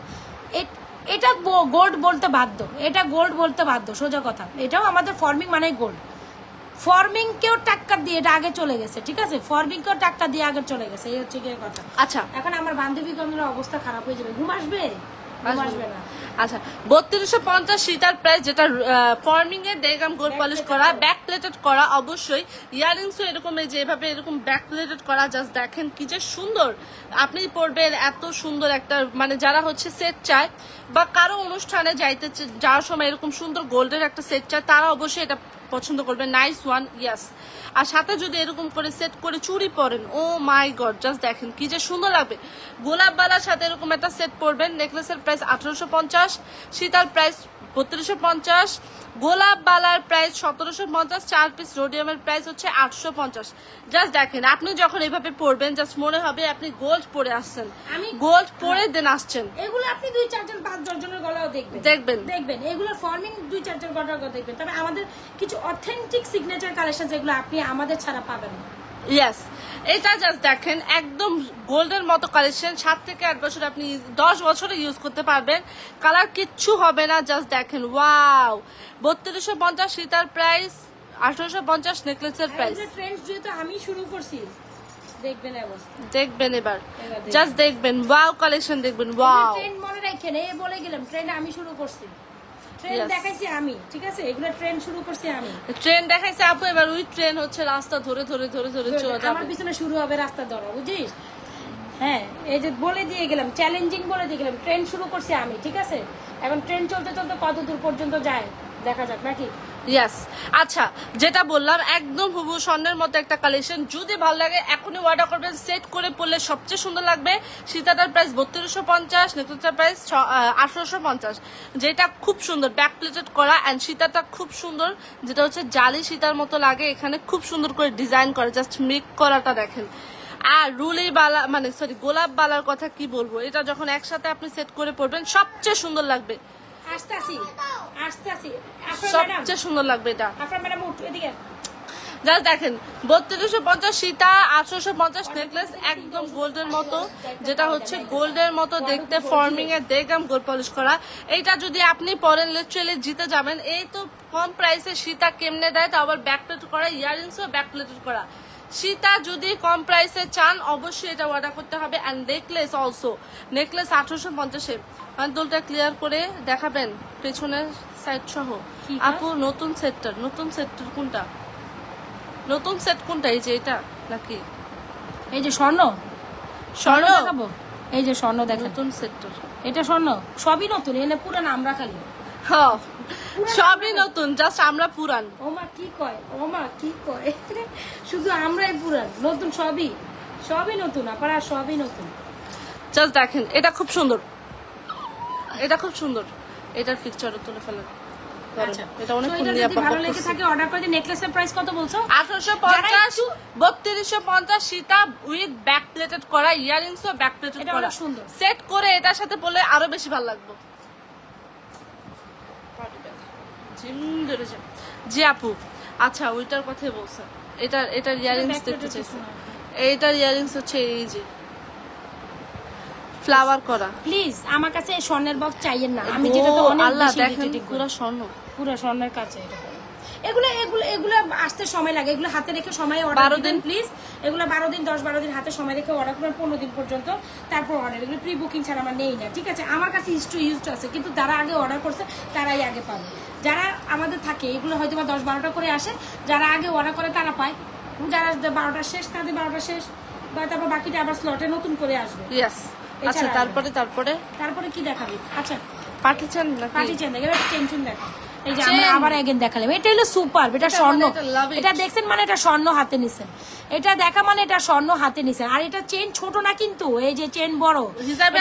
এটা গোল্ড বলতে বাধ্য, এটা গোল্ড বলতে বাধ্য, সোজা কথা। এটাও আমাদের ফর্মিং মানে গোল্ড। ফর্মিং কেও টাক্কার দিয়ে এটা আগে চলে গেছে, ঠিক আছে? ফর্মিং কেও টাক্কার দিয়ে আগে চলে গেছে, এই হচ্ছে কি কথা। আচ্ছা, এখন আমার বান্ধবীগণের অবস্থা খারাপ হয়ে যাবে, ঘুম আসবে না। আচ্ছা, 3250 সীতার প্রাইস, যেটা ফর্মিং এ দেগাম গোল্ড পলিশ করা, ব্যাক প্লেটেড করা, অবশ্যই ইয়ারিংসও এরকম, এই যে এভাবে এরকম ব্যাক প্লেটেড করা। জাস্ট দেখেন কি যে সুন্দর, আপনি পরবেন এত সুন্দর একটা, মানে যারা হচ্ছে সেট চায় বা কারো অনুষ্ঠানে যাওয়ার সময় এরকম সুন্দর গোল্ডের একটা সেট চায়, তারা অবশ্যই এটা পছন্দ করবে। নাইস ওয়ান, ইয়াস। আর সাথে যদি এরকম করে সেট করে চুড়ি পরেন, ও মাই গড, জাস্ট দেখেন কি যে সুন্দর লাগবে। গোলাপ বালার সাথে এরকম একটা সেট পরবেন, নেকলেসের প্রাইস 1850, সীতার প্রাইস 3250, গোলাপ বালার প্রাইস 1750, 4 পিস রোডিয়ামের প্রাইস হচ্ছে 850। জাস্ট দেখেন আপনি যখন এইভাবে পরবেন, জাস্ট মনে হবে আপনি গোল্ড পরে আসছেন, আমি গোল্ড পরে দেন আসছেন। এগুলো আপনি 2-4 জন 5-10 জনের গলাও দেখবেন এগুলোর ফর্মিং 2-4 জন গলাও দেখবেন। তবে আমাদের কিছু অথেন্টিক সিগনেচার কালেকশন যেগুলো আপনি আমাদের ছাড়া পাবেন না। ইয়েস, এটা জাস্ট দেখেন একদম গোল্ডের মতো কালেকশন, 7 থেকে 8 বছর, আপনি 10 বছরে ইউজ করতে পারবেন, কালার কিচ্ছু হবে না। জাস্ট দেখেন, ওয়াও। 3250 সীতার প্রাইস, 1850 নেকলেসের প্রাইস। ট্রেন্ড যেহেতু আমি শুরু করছি, দেখবেন এবার, জাস্ট দেখবেন, ওয়াও কালেকশন দেখবেন, ওয়াও। ট্রেন্ড মনে রাখেন, এই বলে গেলাম ট্রেন্ড আমি শুরু করছি, ট্রেন্ড দেখাইছি আমি, ঠিক আছে? এগুলো ট্রেন্ড শুরু করছি আমি, ট্রেন দেখাইছে আপু, এবার ওই ট্রেন হচ্ছে রাস্তা ধরে ধরে ধরে ধরে চলে যাবে, আমার পিছনে শুরু হবে রাস্তা ধরা, বুঝিস? হ্যাঁ, এই যে বলে দিয়ে গেলাম, চ্যালেঞ্জিং বলে দিয়ে গেলাম, ট্রেন শুরু করছি আমি, ঠিক আছে? এখন ট্রেন চলতে চলতে কত দূর পর্যন্ত যায় দেখা যাক, নাকি? ইয়েস। আচ্ছা, যেটা বললাম একদম হুবহু স্বর্ণের মতো একটা কালেকশন, যদি ভালো লাগে এখনই অর্ডার করবেন, সেট করে পড়লে সবচেয়ে সুন্দর লাগবে। সীতাটার প্রাইস 3250, নেকলেসটার প্রাইস 1850, যেটা খুব সুন্দর ব্যাক প্লেটেড করা, অ্যান্ড সীতাটা খুব সুন্দর, যেটা হচ্ছে জালি সীতার মতো লাগে, এখানে খুব সুন্দর করে ডিজাইন করে, জাস্ট মেক করাটা দেখেন। আর রুলি বালা, মানে সরি গোলাপ বালার কথা কি বলবো, এটা যখন একসাথে আপনি সেট করে পড়বেন সবচেয়ে সুন্দর লাগবে, সবচেয়ে সুন্দর লাগবে এটা। জাস্ট দেখেন 3250 সীতা, 1850 নেকলেস, একদম গোল্ডের মতো, যেটা হচ্ছে গোল্ডের মতো দেখতে, ফর্মিং এর দেগাম গোল্ড পলিশ করা। এইটা যদি আপনি পরেন লিটারালি জিতে যাবেন। এই তো কম প্রাইসে সীতা কেমনে দেয়, তা আবার ব্যাক প্লেট করা, ইয়ারিংসও ব্যাক প্লেটেড করা। সীতা যদি কম প্রাইসে চান অবশ্যই এটা অর্ডার করতে হবে। অ্যান্ড নেকলেস অলসো, নেকলেস 1850-এ। দুলটা ক্লিয়ার করে দেখাবেন পেছনের সাইড সহ আপু, নতুন সেটটার কোনটা? নতুন সেট কোনটা, এই যে এটা নাকি এই যে স্বর্ণ স্বর্ণ দেখাবো, এই যে স্বর্ণ দেখেন, নতুন সেটটা? এটা স্বর্ণ, সবই নতুন, এনে পুরান আমরা খালি। হ্যাঁ সবই নতুন, জাস্ট আমরা পুরান। ওমা কি কয়, ওমা কি কয়, শুধু আমরাই পুরান, নতুন সবই, সবই নতুন আপারা, সবই নতুন। জাস্ট দেখেন, এটা খুব সুন্দর, এটা খুব সুন্দর, এটার পিকচারও তুলে ফেলেন। আচ্ছা, এটা অনেক তো সুন্দর। এটা যদি ভালো লেগে থাকে অর্ডার করে দিন। নেকলেসের প্রাইস কত বলছো? 1850, 3250 সীতা উইথ ব্যাক প্লেটেড করা, ইয়ারিংস ও ব্যাক প্লেটেড এটা করা, অনেক সুন্দর। সেট করে এটার সাথে পরলে আরো বেশি ভালো লাগবে। জিম ধরে যায়। জি আপু, আচ্ছা ওইটার কথাই বলছেন, এটার ইয়ারিংস দেখতে চাইছেন? এইটার ইয়ারিংস হচ্ছে এই যে ফ্লাওয়ার করা। প্লিজ আমার কাছে এই স্বর্ণের বক্স চাইয়েন না, আমি যেটা তো অনেক আল্লাহ বেশি দেখেন irritating করি। পুরো স্বর্ণ, পুরো স্বর্ণের কাছে এটা এগুলো এগুলো এগুলো আসতে সময় লাগে, এগুলো হাতে রেখে সময় অর্ডার 12 দিন দিন প্লিজ। এগুলো 12 দিন 10-12 দিন হাতে সময় রেখে অর্ডার করবেন, 15 দিন পর্যন্ত, তারপর অর্ডার। এগুলো প্রি বুকিং ছাড়া আমার নেই না, ঠিক আছে? আমার কাছে ইউজ আছে, কিন্তু যারা আগে অর্ডার করছে তারাই আগে পাবে। যারা আমাদের থাকে এগুলো হয়তো বা 10-12টা করে আসে, যারা আগে অর্ডার করে তারা পায়, যারা 12টা শেষ তাদের 12টা শেষ, বা তারপর বাকিটা আবার স্লটে নতুন করে আসবে। ইয়েস। আচ্ছা তারপরে কি দেখাবি? আচ্ছা পাঠিয়েছেন নাকি? পার্টি চেন দেখে, এবার টেনশন দেখো, এই যে আমরা আবার এগেন দেখালাম, এটা হলো সুপার, এটা স্বর্ণ, এটা দেখছেন মানে এটা স্বর্ণ হাতে নিছেন, এটা দেখা মানে এটা স্বর্ণ হাতে নিছেন। আর এটা চেন ছোট না কিন্তু, এই যে চেন বড়, হিজাবে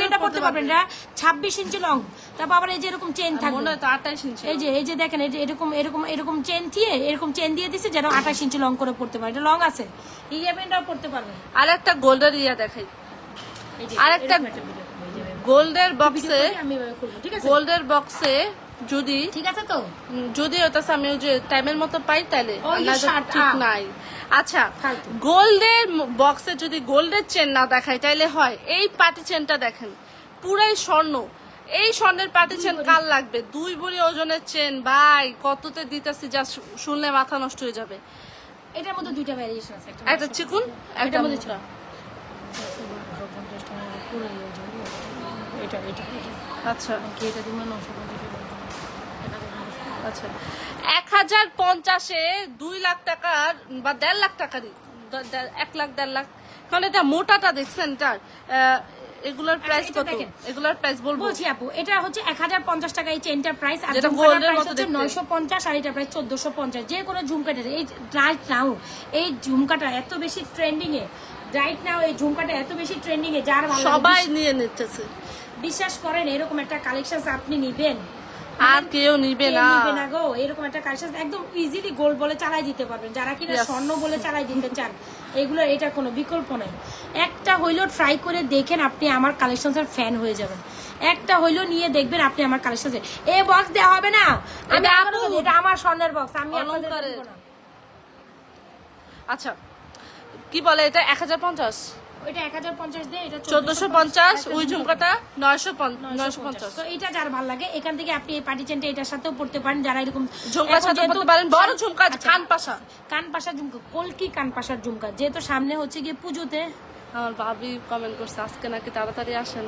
এটা করতে পারবেন, এটা 26 ইঞ্চি লং। তারপর আবার এই যে এরকম চেন থাকবে, মনে হয় তো 28 ইঞ্চি। এই যে দেখেন, এই যে এরকম এরকম এরকম চেন দিয়ে, এরকম চেন দিয়ে দিছে যেন 28 ইঞ্চি লং করে পড়তে পারে, এটা লং আছে, হিজাবেটাও পড়তে পারবেন। আর একটা গোল্ডের ইয়া দেখাই, আরেকটা গোল্ডের বক্সে, ঠিক আছে গোল্ডের বক্সে যদি, ঠিক আছে তো, যদি ওটাছে আমি ওই যে টাইমের মতো পাই তাইলে, ওই যে না তো শার্ট, ঠিক নাই। আচ্ছা ফালতু। গোল্ডের বক্সে যদি গোল্ডের চেন না দেখাই তাইলে হয়। এই পাটি চেনটা দেখেন, পুরাই স্বর্ণ, এই স্বর্ণের পাটি চেন কাল লাগবে? 2 ভরি ওজনের চেন ভাই, কততে দিতেছি যা শুনলে মাথা নষ্ট হয়ে যাবে। এটার মধ্যে দুইটা ভ্যারিয়েশন আছে, একটা চিকুন, একটা মোটা। আচ্ছা আচ্ছা 1050-এ 2 লাখ টাকার বা 1.5 লাখ টাকারই, 1 লাখ 1.5 লাখ, কারণ এটা মোটাটা দেখছেন এটার। এগুলোর প্রাইস কত? এগুলোর প্রাইস বলবো বলছি আপু, এটা হচ্ছে 1050 টাকা এই চেনটার প্রাইস, আর যেটা ঝুমকাটার গোল্ডের প্রাইস মতো হচ্ছে দেখতে। 950, আর এটা প্রাইস 1450। যে কোনো ঝুমকাটার এই রাইট নাও, এই ঝুমকাটা এত বেশি ট্রেন্ডিং এ, রাইট নাও এই ঝুমকাটা এত বেশি ট্রেন্ডিং এ, যার ভালো লাগে, সবাই নিয়ে নিতেছে। বিশ্বাস করেন এরকম একটা কালেকশন আপনি নিবেন আর কেউ নিবে না, নিবে না গো। এরকম একটা কালেকশন একদম ইজিলি গোল্ড বলে চালাই দিতে পারবেন, যারা কিনা স্বর্ণ বলে চালাই দিতে চান, এগুলো এটা কোনো বিকল্প নাই। একটা হইলেও ট্রাই করে দেখেন, আপনি আমার কালেকশনের ফ্যান হয়ে যাবেন। একটা হইলেও নিয়ে দেখবেন আপনি আমার কালেকশন। এই বক্স দেওয়া হবে না, আমি এটা আমার স্বর্ণের বক্স, আমি আপনাদের দেব না। আচ্ছা কি বলে এটা 1050, ওইটা 1050 দিয়ে, এটা 1450, ওই ঝুমকাটা 950। তো এটা যার ভালো লাগে এখান থেকে আপনি এই পার্টি চেনটা এটার সাথেও পড়তে পারেন, যারা এরকম ঝুমকার সাথে পড়তে পারেন। বড় ঝুমকা, কানপাশা, কানপাশা ঝুমকা, কলকি কানপাশার ঝুমকা, যেহেতু সামনে হচ্ছে গিয়ে পুজোতে। আমার ভাবি কমেন্ট করছে আজকে নাকি তাড়াতাড়ি আসেন।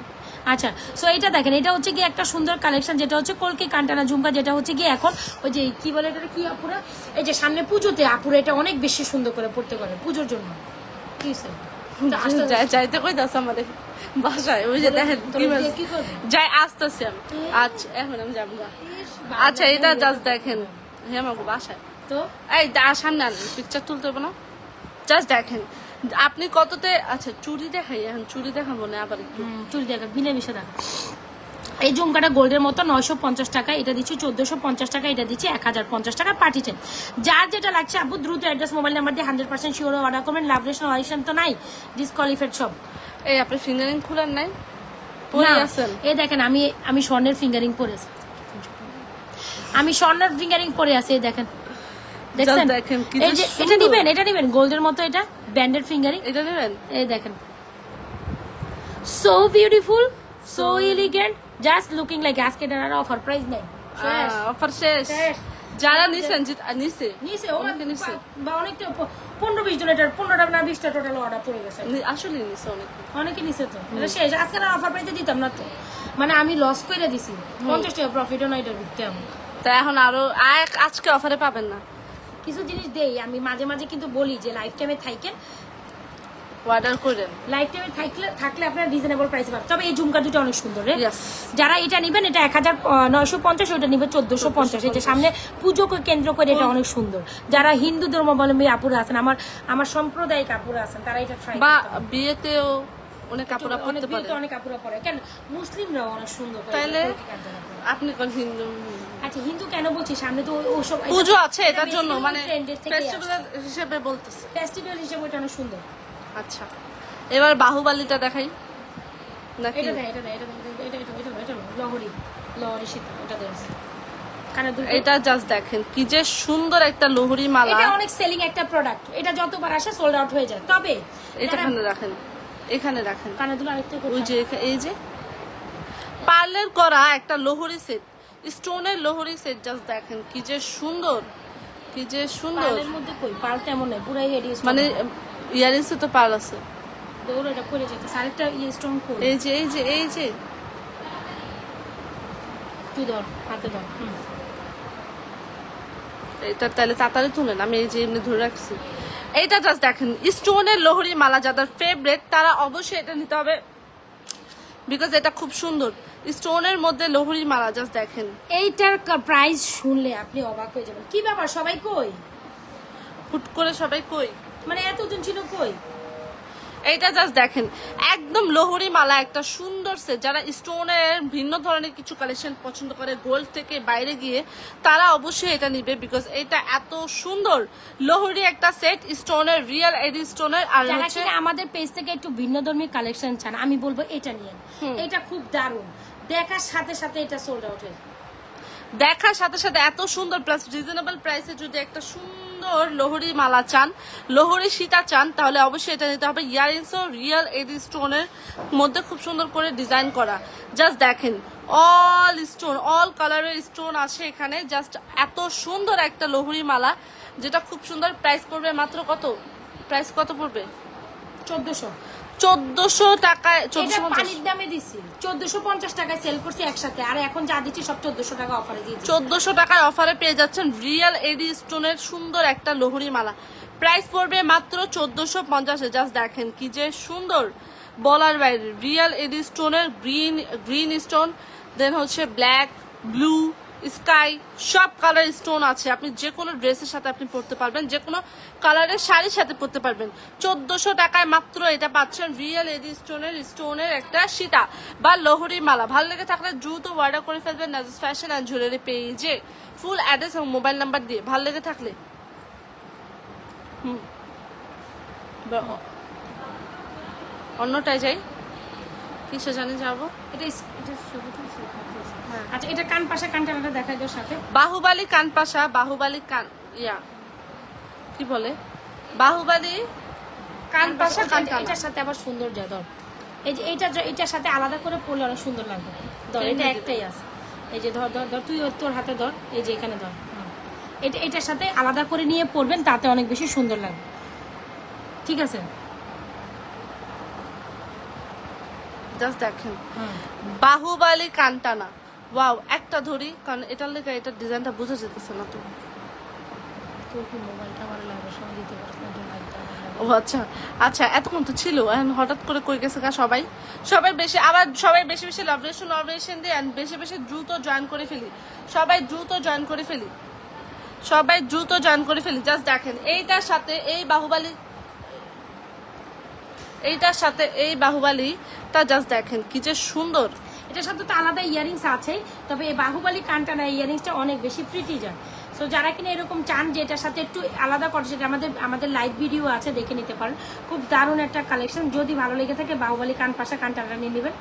আচ্ছা সো এটা দেখেন, এটা হচ্ছে কি একটা সুন্দর কালেকশন, যেটা হচ্ছে কলকি কানটানা ঝুমকা, যেটা হচ্ছে কি এখন ওই যে কি বলে এটা, কি আপুরা, এই যে সামনে পুজোতে আপুরা এটা অনেক বেশি সুন্দর করে পড়তে পারে পুজোর জন্য। কি যাইতে কই দাস আমাদের বাসায়, ওই যে দেখেন যাই, আসতেছি আমি। আচ্ছা এখন আমি যাবো না। আচ্ছা এটা জাস্ট দেখেন, হ্যাঁ আমাকে বাসায় তো এই সামনে আন, পিকচার তুলতে হবে না, জাস্ট দেখেন আপনি কততে। আচ্ছা চুড়ি দেখাই, এখন চুড়ি দেখাবো না, আবার একটু চুড়ি দেখা বিনা মিশে দেখা। এই ঝুমকাটা গোল্ডের মতো 950 টাকা, এটা দিচ্ছি 1450 টাকা, এটা দিচ্ছি 1050 টাকা পার্টি চেন। যার যেটা লাগছে আপু দ্রুত অ্যাড্রেস মোবাইল নাম্বার দিয়ে 100% শিওর অর্ডার করবেন। লাভ রেশন অরিশন তো নাই, ডিসকোয়ালিফাইড সব। এই আপনি ফিঙ্গারিং খুলেন নাই, পরে আছেন। এই দেখেন আমি স্বর্ণের ফিঙ্গারিং পরে আছি, আমি স্বর্ণের ফিঙ্গারিং পরে আছি, এই দেখেন দেখছেন। এই যে এটা নিবেন গোল্ডের মতো, এটা ব্যান্ডেড ফিঙ্গারিং, এটা নেবেন। এই দেখেন so beautiful, so elegant, just looking like. আজকে এটার অফার প্রাইস নাই, অফার শেষ। যারা নিছেন নিছে বা অনেকটা 15-20 জন, এটার 15টা না 20টা টোটাল অর্ডার পড়ে গেছে, আসলে নিছে অনেকে নিছে। তো এটা শেষ, আজকে না অফার প্রাইসে দিতাম না তো, মানে আমি লস করে দিছি, 50 টাকা প্রফিটও না এটার ভিত্তি আমার। তা এখন আরো আজকে অফারে পাবেন না, কিছু জিনিস দেই আমি মাঝে মাঝে কিন্তু বলি যে লাইফ টাইমে থাকেন, অর্ডার করেন, লাইফ টাইমে থাকলে আপনার রিজনেবল প্রাইসে পাবেন। তবে এই ঝুমকা দুটো অনেক সুন্দর রে। Yes. যারা এটা নেবেন এটা 1950, ওটা নিবে 1450। এই যে সামনে পুজোকে কেন্দ্র করে এটা অনেক সুন্দর। যারা হিন্দু ধর্মাবলম্বী আপুরা আছেন, আমার সাম্প্রদায়িক আপুরা আছেন, তারা এটা ট্রাই বা বিয়েতেও অনেক কাপড়া পরতে পারে, অনেক আপুরা পরে। কেন মুসলিমরাও অনেক সুন্দর করে তাইলে কাজ করে। আপনি কোন হিন্দু? আচ্ছা হিন্দু কেন বলছি, সামনে তো ওসব পুজো আছে এটার জন্য, মানে ফেস্টিভ্যাল হিসেবে বলতেছে। হিসেবে এটা অনেক সুন্দর। আচ্ছা এবার বাহুবালিটা দেখাই নাকি? এটা দেয়, এটা দেয়, এটা দেয়, এটা লহরি সীতা, এটা দেয়। এটা জাস্ট দেখেন কি যে সুন্দর একটা লোহরি মালা। এটা অনেক সেলিং একটা প্রোডাক্ট, এটা যতবার আসে সোল্ড আউট হয়ে যায়। তবে এটা এখানে রাখেন, এখানে রাখেন, কানের দুল আরেকটা ওই যে এই যে পার্লের করা একটা লোহরি সেট, স্টোনের লোহরি সেট, জাস্ট দেখেন কি যে সুন্দর, কি যে সুন্দর। পার্লের মধ্যে কই পার্ল তেমন নেই, পুরাই হেডি স্টোন। মানে ইয়ারিংসে তো পার্ল আছে। দৌড় এটা করে যেতে আরেকটা স্টোন কই, এই যে এই যে এই যে তুই ধর হাতে ধর। এটা তাহলে তাড়াতাড়ি তুলেন, আমি এই যে এমনি ধরে রাখছি। এইটা জাস্ট দেখেন স্টোনের লোহরি মালা, যাদের ফেভারিট তারা অবশ্যই এটা নিতে হবে, বিকজ এটা খুব সুন্দর স্টোনের মধ্যে লোহরি মালা। জাস্ট দেখেন এইটার প্রাইস শুনলে আপনি অবাক হয়ে যাবেন। কি ব্যাপার সবাই কই, হুট করে সবাই কই, মানে এতজন ছিল কই। এইটা জাস্ট দেখেন একদম লোহরি মালা, একটা সুন্দর সেট। যারা স্টোনের ভিন্ন ধরনের কিছু কালেকশন পছন্দ করে গোল্ড থেকে বাইরে গিয়ে, তারা অবশ্যই এটা নিবে, বিকজ এটা এত সুন্দর লোহরি একটা সেট, স্টোনের রিয়েল এডি স্টোনের। আর যারা হচ্ছে কিনা আমাদের পেজ থেকে একটু ভিন্ন ধর্মী কালেকশন চান, আমি বলবো এটা নিয়ে। এটা খুব দারুণ, দেখার সাথে সাথে এটা সোল্ড আউট হয়ে, দেখার সাথে সাথে এত সুন্দর, প্লাস রিজনেবল প্রাইসে যদি একটা সুন্দর লোহরি মালা চান, লোহরি সীতা চান, তাহলে অবশ্যই এটা নিতে হবে। ইয়ারিংস ও রিয়েল এডি স্টোনের মধ্যে খুব সুন্দর করে ডিজাইন করা। জাস্ট দেখেন অল স্টোন, অল কালারের স্টোন আছে এখানে। জাস্ট এত সুন্দর একটা লোহরি মালা, যেটা খুব সুন্দর। প্রাইস পড়বে মাত্র কত? প্রাইস কত পড়বে? 1400 টাকায়। এটা পানির দামে দিছি 1450 টাকায় সেল করছি একসাথে, আর এখন যা দিচ্ছি সব 1400 টাকা অফারে দিয়ে দিচ্ছি। 1400 টাকায় অফারে পেয়ে যাচ্ছেন রিয়েল এডি স্টোনের সুন্দর একটা লোহরি মালা। প্রাইস পড়বে মাত্র 1450। জাস্ট দেখেন কি যে সুন্দর, বলার বাইরে। রিয়েল এডি স্টোনের গ্রিন স্টোন, দেন হচ্ছে ব্ল্যাক, ব্লু, স্কাই, সব কালার স্টোন আছে। আপনি যে কোনো ড্রেসের সাথে আপনি পরতে পারবেন, যে কোনো কালারের শাড়ির সাথে পরতে পারবেন। 1400 টাকায় মাত্র এটা পাচ্ছেন রিয়েল এডি স্টোনের একটা সীতা বা লোহরি মালা। ভালো লেগে থাকলে দ্রুত অর্ডার করে ফেলবেন নাজুস ফ্যাশন অ্যান্ড জুয়েলারি পেজে, ফুল অ্যাড্রেস এবং মোবাইল নাম্বার দিয়ে। ভালো লেগে থাকলে অন্যটায় যাই, কিসে জানি যাবো। আচ্ছা এটা কান পাশা কানটা দেখা যায় সাথে বাহুবালি কানপাশা, বাহুবালি কান ইয়া কি বলে, বাহুবালি কানপাশা কানটা। এটার সাথে আবার সুন্দর যায় ধর, এই যে এটার সাথে আলাদা করে পরলে অনেক সুন্দর লাগবে। ধর এটা একটাই আছে, এই যে ধর ধর ধর তুই তোর হাতে ধর, এই যে এখানে ধর, এটার সাথে আলাদা করে নিয়ে পরবেন, তাতে অনেক বেশি সুন্দর লাগবে। ঠিক আছে, জাস্ট দেখেন বাহুবালি কানটানা। ওয়াও, একটা ধরি কারণ এটার লেগে এটার ডিজাইনটা বোঝা যেতেছে না। তো তোর কি মোবাইলটা ভালো লাগবে, সব দিতে পারছ না, ও আচ্ছা আচ্ছা, এতক্ষণ তো ছিল, এখন হঠাৎ করে কই গেছে গা সবাই বেশি, আবার সবাই বেশি বেশি লাভরেশন দিয়ে বেশি বেশি দ্রুত জয়েন করে ফেলি, সবাই দ্রুত জয়েন করে ফেলি। জাস্ট দেখেন এইটার সাথে এই বাহুবালিটা জাস্ট দেখেন কি যে সুন্দর। এটার সাথে তো আলাদা ইয়ারিংস আছে, তবে এই বাহুবালি কানটানা ইয়ারিংসটা অনেক বেশি প্রিটি যায়। সো যারা কিনা এরকম চান যে এটার সাথে একটু আলাদা করে, সেটা আমাদের লাইভ ভিডিও আছে, দেখে নিতে পারেন। খুব দারুণ একটা কালেকশন। যদি ভালো লেগে থাকে বাহুবালি কানপাশা কানটানা নিয়ে নেবেন।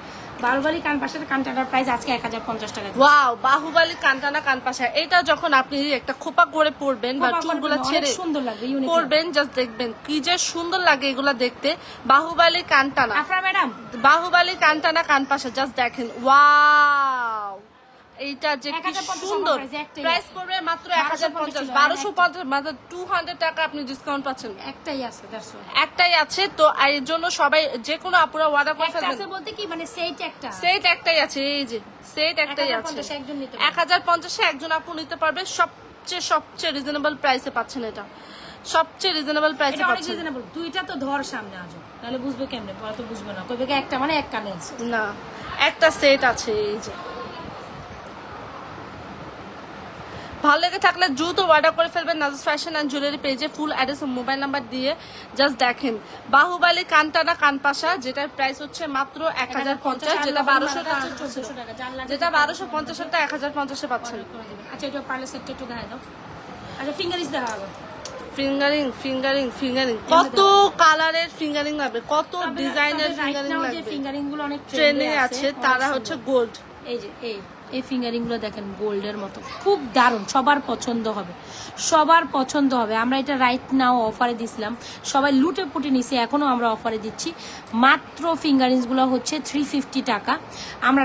বাহুবালি কানপাশার কানটানার প্রাইস আজকে 1050 টাকা। ওয়াও, বাহুবালি কানটানা কানপাশা, এটা যখন আপনি একটা খোপা করে পরবেন বা চুলগুলা ছেড়ে সুন্দর লাগবে, পরবেন, জাস্ট দেখবেন কি যে সুন্দর লাগে এগুলা দেখতে। বাহুবালি কানটানা, আপনারা ম্যাডাম বাহুবালি কানটানা কানপাশা, জাস্ট দেখেন ওয়াও, এইটা যে কি সুন্দর। প্রাইস পড়বে মাত্র 1050, 1250, মাত্র 200 টাকা আপনি ডিসকাউন্ট পাচ্ছেন। একটাই আছে তো, এর জন্য সবাই যে কোনো আপুরা অর্ডার করে ফেলবেন। বলতে কি মানে সেট একটাই আছে, এই যে সেট একটাই আছে, 1050 একজন আপু নিতে পারবে। সব সবচেয়ে রিজনেবল প্রাইসে পাচ্ছেন, এটা সবচেয়ে রিজনেবল প্রাইসে এটা অনেক পাচ্ছেন। রিজনেবল। দুইটা তো ধর সামনে আজো, তাহলে বুঝবে কেমনে, পরে তো বুঝবে না, কইবে কি একটা মানে এক কানে আছে। না, একটা সেট আছে। এই যে ভালো লেগে থাকলে দ্রুত অর্ডার করে ফেলবেন নাজুস ফ্যাশন অ্যান্ড জুয়েলারি পেজে। ফুল অ্যাড্রেস ও মোবাইল নাম্বার দিয়ে জাস্ট দেখেন। বাহুবালি কানটানা কানপাশা, যেটার প্রাইস হচ্ছে মাত্র 1050, যেটা 1200 টাকা, যেটা 1250 টাকা 1050-এ পাচ্ছেন। আচ্ছা এটা পার্লার সেটটা একটু দেখাই দাও। আচ্ছা ফিঙ্গারিংস দেখা হবে। ফিঙ্গারিং কত কালারের ফিঙ্গারিং লাগবে, কত ডিজাইনের ফিঙ্গারিং লাগবে। ফিঙ্গারিং গুলো অনেক ট্রেন্ডিং আছে, তারা হচ্ছে গোল্ড। এই যে এই ফিঙ্গারিং গুলো দেখেন গোল্ডের মতো, খুব দারুণ, সবার পছন্দ হবে, সবার পছন্দ হবে। আমরা এটা রাইট নাও অফারে দিছিলাম, সবাই লুটে পুটে নিছে, এখনো আমরা অফারে দিচ্ছি। মাত্র ফিঙ্গারিংস গুলো হচ্ছে 350 টাকা। আমরা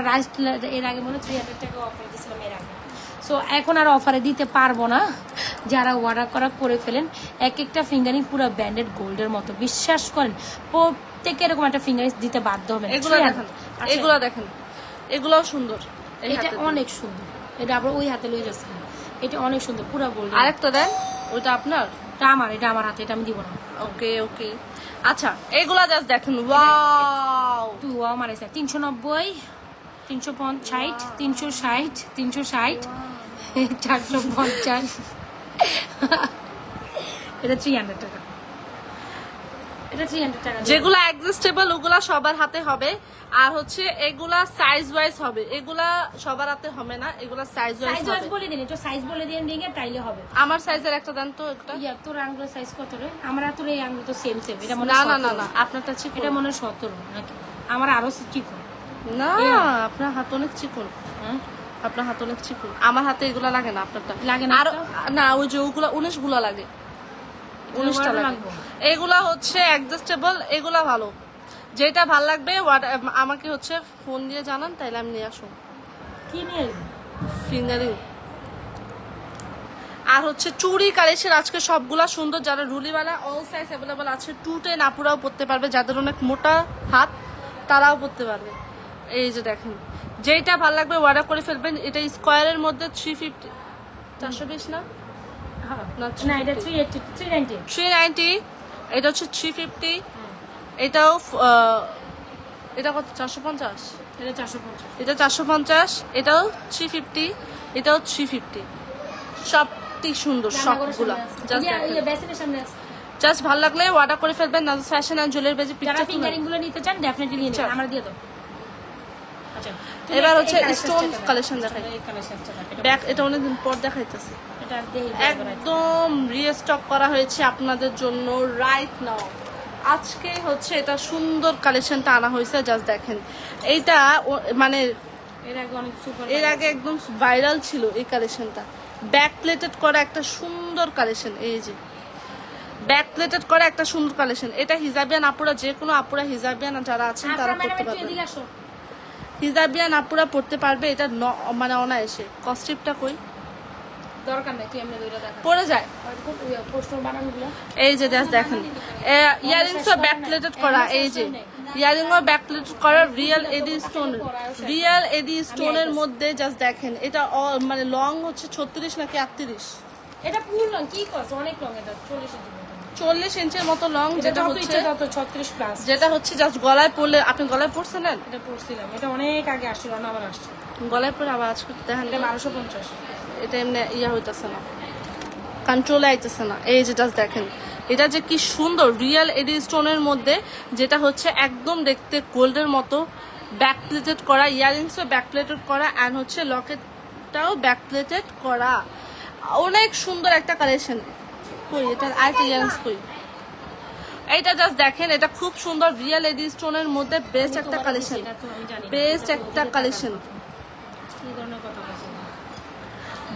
এর আগে মনে 300 টাকা অফারে দিছিলাম এর আগে। সো এখন আর অফারে দিতে পারবো না, যারা অর্ডার করে ফেলেন। এক একটা ফিঙ্গারিং পুরো ব্র্যান্ডেড গোল্ডের মতো, বিশ্বাস করেন প্রত্যেকে এরকম একটা ফিঙ্গারিং দিতে বাধ্য হবে। এগুলো দেখেন, এগুলো দেখেন, এগুলোও সুন্দর। এটা অনেক সুন্দর, এটা আবার ওই হাতে লয়ে যাচ্ছে, এটা অনেক সুন্দর পুরো গোল্ড। আরেকটা দেন, ওইটা আপনার, এটা আমার হাতে, এটা আমি দিব না। ওকে আচ্ছা, এগুলা জাস্ট দেখেন। ওয়াও, তুই ওয়াও মারাইছে। 390, 350, 360, 360, 450, এটা 300 টাকা, এটা 300 টাকা। যেগুলা অ্যাডজাস্টেবল ওগুলা সবার হাতে হবে, আর হচ্ছে এগুলা সাইজ ওয়াইজ হবে, এগুলা সবার হাতে হবে না, এগুলা সাইজ ওয়াইজ হবে। বলে দিন, একটু সাইজ বলে দিন রিং এর, তাইলে হবে। আমার সাইজের একটা দেন তো একটা। ইয়া তোর আঙ্গুলের সাইজ কত রে? আমার তোর এই আঙ্গুল তো সেম, এটা মনে না আপনারটা চিকন, এটা মনে 17 নাকি? আমার আরো চিকন। না, আপনার হাত অনেক চিকন। হ্যাঁ, আপনার হাত অনেক চিকন, আমার হাতে এগুলা লাগে না, আপনারটা লাগে না। আর না, ওই যে ওগুলা 19 গুলা লাগে, 19টা লাগবে। এগুলা হচ্ছে অ্যাডজাস্টেবল, এগুলা ভালো। যেটা ভাল লাগবে আমাকে হচ্ছে ফোন দিয়ে জানান, তাইলে আমি নিয়ে আসুন। কি নিয়ে ফিঙ্গারিং আর হচ্ছে চুড়ি কালেকশন আজকে সবগুলা সুন্দর। যারা রুলিওয়ালা অল সাইজ অ্যাভেলেবল আছে, 210 আপুরাও পড়তে পারবে, যাদের অনেক মোটা হাত তারাও পড়তে পারবে। এই যে দেখেন, যেটা ভাল লাগবে অর্ডার করে ফেলবেন। এটা স্কোয়ারের মধ্যে 350, 420 না, না এটা 380, 390, 390, এটা হচ্ছে 350, এটাও এটা কত, 450, এটা 450, এটা 450, এটাও 350, এটাও 350। সবটি সুন্দর, সবগুলা জাস্ট ভালো লাগলে অর্ডার করে ফেলবেন নাজুস ফ্যাশন এন্ড জুয়েলারি পেজে। যারা ফিঙ্গারিং গুলো নিতে চান ডেফিনেটলি নিয়ে নেবেন, আমরা দিয়ে দাও। আচ্ছা এবার হচ্ছে স্টোন কালেকশন দেখাই। ব্যাক এটা অনেকদিন পর দেখাইতেছে, এটা দেই একদম রিস্টক করা হয়েছে আপনাদের জন্য রাইট নাও। আজকে হচ্ছে এটা সুন্দর কালেকশনটা আনা হয়েছে, জাস্ট দেখেন। এইটা মানে এর আগে একদম ভাইরাল ছিল এই কালেকশনটা। ব্যাক প্লেটেড করা একটা সুন্দর কালেকশন, এই যে ব্যাক প্লেটেড করা একটা সুন্দর কালেকশন। এটা হিজাবিয়ান আপুরা, যে কোনো আপুরা হিজাবিয়ান যারা আছেন তারা পড়তে পারবে, হিজাবিয়ান আপুরা পড়তে পারবে। এটা মানে অনায়াসে। কস্টিপটা কই, দরকার নাই, তুই এমনি দুইটা দেখা পড়ে যায়। পোস্টার বানানোগুলো এই যে জাস্ট দেখেন, ইয়ারিংসও ব্যাক প্লেটেড করা, এই যে ইয়ারিংও ব্যাক প্লেটেড করা রিয়েল এডি স্টোনের মধ্যে। জাস্ট দেখেন, এটা মানে লং হচ্ছে 36 নাকি 38, এটা ফুল লং, কি করছ অনেক লং, এটা 40 ইঞ্চির মতো লং, যেটা হচ্ছে 36 প্লাস, যেটা হচ্ছে জাস্ট গলায় পরলে। আপনি গলায় পরছেন? এটা পরছিলাম, এটা অনেক আগে আসছিল না, আবার আসছে গলায় পরে আবার আজকে দেখেন। এটা 1250, এটা এমনি ইয়া হইতেছে না, কন্ট্রোলে আইতেছে না। এই যে জাস্ট দেখেন, এটা যে কি সুন্দর রিয়েল এডি স্টোনের মধ্যে, যেটা হচ্ছে একদম দেখতে গোল্ডের মতো। ব্যাক প্লেটেড করা, ইয়ারিংসও ব্যাক প্লেটেড করা, অ্যান্ড হচ্ছে লকেটটাও ব্যাক প্লেটেড করা। অনেক সুন্দর একটা কালেকশন। কই এটা আরেকটা ইয়ারিংস কই, এইটা জাস্ট দেখেন, এটা খুব সুন্দর রিয়েল এডি স্টোনের মধ্যে বেস্ট একটা কালেকশন, বেস্ট একটা কালেকশন,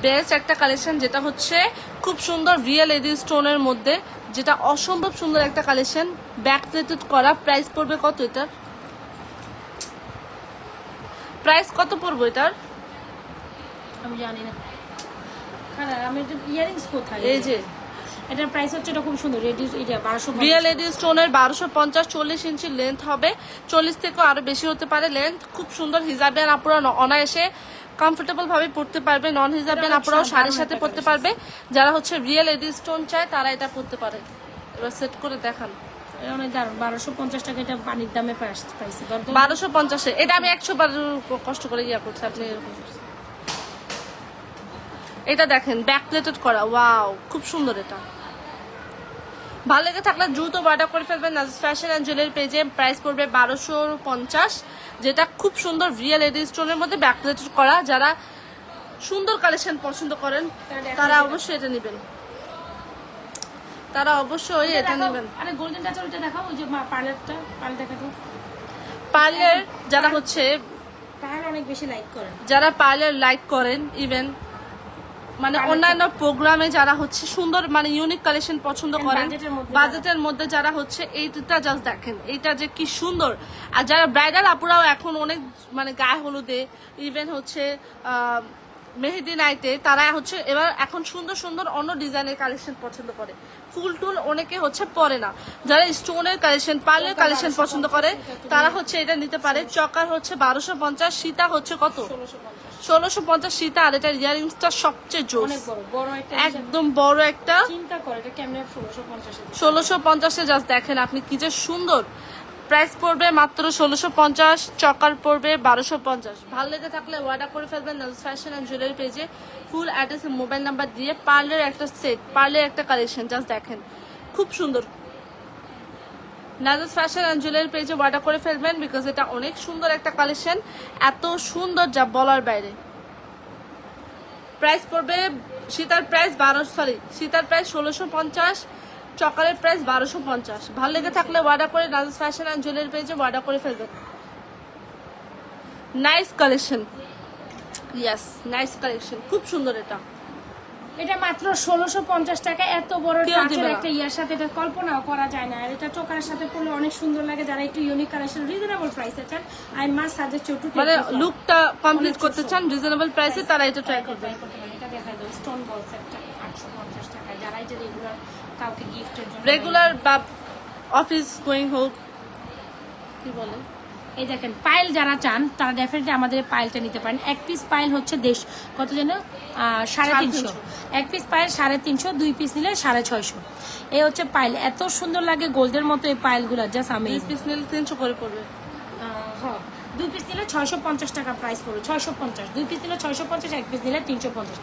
বেস্ট একটা কালেকশন, যেটা হচ্ছে খুব সুন্দর রিয়েল এডি স্টোনের মধ্যে, যেটা অসম্ভব সুন্দর একটা কালেকশন। ব্যাক প্লেটেড করা। প্রাইস পড়বে কত এটার? প্রাইস কত পড়বে এটার? আমি জানি না। আমি ইয়ারিংস কোথায়? এই যে এটার প্রাইস হচ্ছে, এটা খুব সুন্দর, এটা 1250, রিয়েল এডি স্টোনের 1250, 40 ইঞ্চি লেন্থ হবে, 40 থেকেও আরো বেশি হতে পারে লেন্থ। খুব সুন্দর হিজাবিয়ান আপুরা অনায়াসে কমফোর্টেবল ভাবে পড়তে পারবে, নন হিজাবের আপুরাও শাড়ির সাথে পড়তে পারবে। যারা হচ্ছে রিয়েল এডি স্টোন চায় তারা এটা পড়তে পারে। এবার সেট করে দেখান। এটা অনেক দারুণ, 1250 টাকা এটা পানির দামে পাইছি। 1250 এটা আমি 100 বার কষ্ট করে ইয়া করছি, আপনি এরকম করছেন। এটা দেখেন ব্যাক প্লেটেড করা, ওয়াও খুব সুন্দর। এটা ভালো লেগে থাকলে দ্রুত অর্ডার করে ফেলবেন নাজিস ফ্যাশন অ্যান্ড জুয়েলারি পেজে। প্রাইস পড়বে 1250, যেটা খুব সুন্দর রিয়েল এডি স্টোনের মধ্যে ব্যাক প্লেটেড করা। যারা সুন্দর কালেকশন পছন্দ করেন তারা অবশ্যই এটা নেবেন, তারা অবশ্যই এটা নেবেন। আরে গোল্ডেন টাচ ওইটা দেখাও, ওই যে পার্লারটা, পার্লার দেখাতো। পার্লার যারা হচ্ছে পার্লার অনেক বেশি লাইক করেন, যারা পার্লার লাইক করেন, ইভেন মানে অন্যান্য প্রোগ্রামে যারা হচ্ছে সুন্দর মানে ইউনিক কালেকশন পছন্দ করেন, বাজেটের মধ্যে যারা হচ্ছে এইটা জাস্ট দেখেন, এইটা যে কি সুন্দর। আর যারা ব্রাইডাল আপুরাও এখন অনেক মানে গায়ে হলুদে, ইভেন হচ্ছে মেহেদি নাইটে, তারা হচ্ছে এবার এখন সুন্দর সুন্দর অন্য ডিজাইনের কালেকশন পছন্দ করে। ফুল টুল অনেকে হচ্ছে পরে না, যারা স্টোনের কালেকশন পার্লের কালেকশন পছন্দ করে তারা হচ্ছে এটা নিতে পারে। চকার হচ্ছে 1250, সীতা হচ্ছে কত 1650 সীতা। আর এটা ইয়ারিংসটা সবচেয়ে জোস, একদম বড় একটা। চিন্তা করে এটা কেমনে 1650 জাস্ট দেখেন আপনি কি যে সুন্দর। প্রাইস পড়বে মাত্র 1650, চকার পড়বে 1250। ভালো লেগে থাকলে অর্ডার করে ফেলবেন নাজিস ফ্যাশন অ্যান্ড জুয়েলারি পেজে। ফুল অ্যাড্রেস মোবাইল নাম্বার দিয়ে পার্লের একটা সেট, পার্লের একটা কালেকশন জাস্ট দেখেন খুব সুন্দর। নাজিস ফ্যাশন অ্যান্ড জুয়েলারি পেজে অর্ডার করে ফেলবেন, বিকজ এটা অনেক সুন্দর একটা কালেকশন, এত সুন্দর যা বলার বাইরে। প্রাইস পড়বে সীতার প্রাইস 1650, চকারের প্রাইস 1250। ভালো লেগে থাকলে অর্ডার করে নাজিস ফ্যাশন অ্যান্ড জুয়েলারি পেজে অর্ডার করে ফেলবেন। Nice collection, yes nice collection, খুব সুন্দর। এটা মাত্র 1650 টাকা। এত বড় টাচের একটা ইয়ার সাথে এটা কল্পনাও করা যায় না। আর এটা চোকারের সাথে পরলে অনেক সুন্দর লাগে। যারা একটু ইউনিক কালেকশন রিজনেবল প্রাইসে চান, I must suggest you to মানে লুকটা কমপ্লিট করতে চান রিজনেবল প্রাইসে, তারা এটা ট্রাই করবেন। এটা দেখাই দাও, স্টোন বল সেটটা 850 টাকা। যারা এটা রেগুলার কাউকে গিফটের জন্য, রেগুলার বা অফিস গোয়িং হোক, কি বলে, এই দেখেন পাইল যারা চান তারা ডেফিনেটলি আমাদের পাইলটা নিতে পারেন। এক পিস পাইল হচ্ছে কত যেন 350, এক পিস পাইল 350, 2 পিস নিলে 650। এই হচ্ছে পাইল, এত সুন্দর লাগে গোল্ডের মতো এই পাইলগুলো, জাস্ট আমি 2 পিস নিলে 300 করে পড়বে। হ্যাঁ, 2 পিস নিলে 650 টাকা প্রাইস পড়বে, 650। 2 পিস নিলে 650, 1 পিস নিলে 350।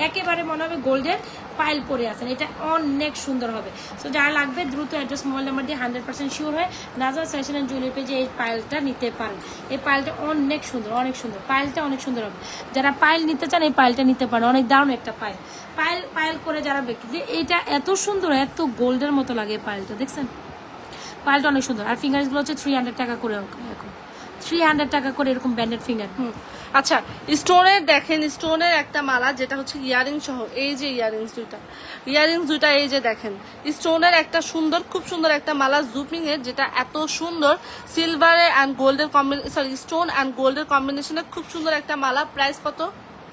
একেবারে মনে হবে গোল্ডের পাইল পরে আছেন, এটা অনেক সুন্দর হবে। সো যারা লাগবে দ্রুত অ্যাড্রেস মোবাইল নাম্বার দিয়ে 100% শিওর হয়ে নাজিস ফ্যাশন অ্যান্ড জুয়েলারি পেজে এই পাইলটা নিতে পারেন। এই পাইলটা অনেক সুন্দর, অনেক সুন্দর, পাইলটা অনেক সুন্দর হবে। যারা পাইল নিতে চান এই পাইলটা নিতে পারেন, অনেক দারুণ একটা পাইল। পাইল করে যারা ব্যক্তি যে এইটা এত সুন্দর, এত গোল্ডের মতো লাগে এই পাইলটা, দেখছেন পাইলটা অনেক সুন্দর। আর ফিঙ্গারগুলো হচ্ছে 300 টাকা করে, এখন 300 টাকা করে এরকম ব্যান্ডেড ফিঙ্গার। আচ্ছা, স্টোনের দেখেন, স্টোনের একটা মালা যেটা হচ্ছে ইয়ারিং সহ, এই যে ইয়ারিংস দুইটা এই যে দেখেন, স্টোনের একটা সুন্দর, খুব সুন্দর একটা মালা জুপিং এর, যেটা এত সুন্দর সিলভার অ্যান্ড গোল্ডের কম্বিনেশন, সরি স্টোন অ্যান্ড গোল্ডের কম্বিনেশনে খুব সুন্দর একটা মালা। প্রাইস কত?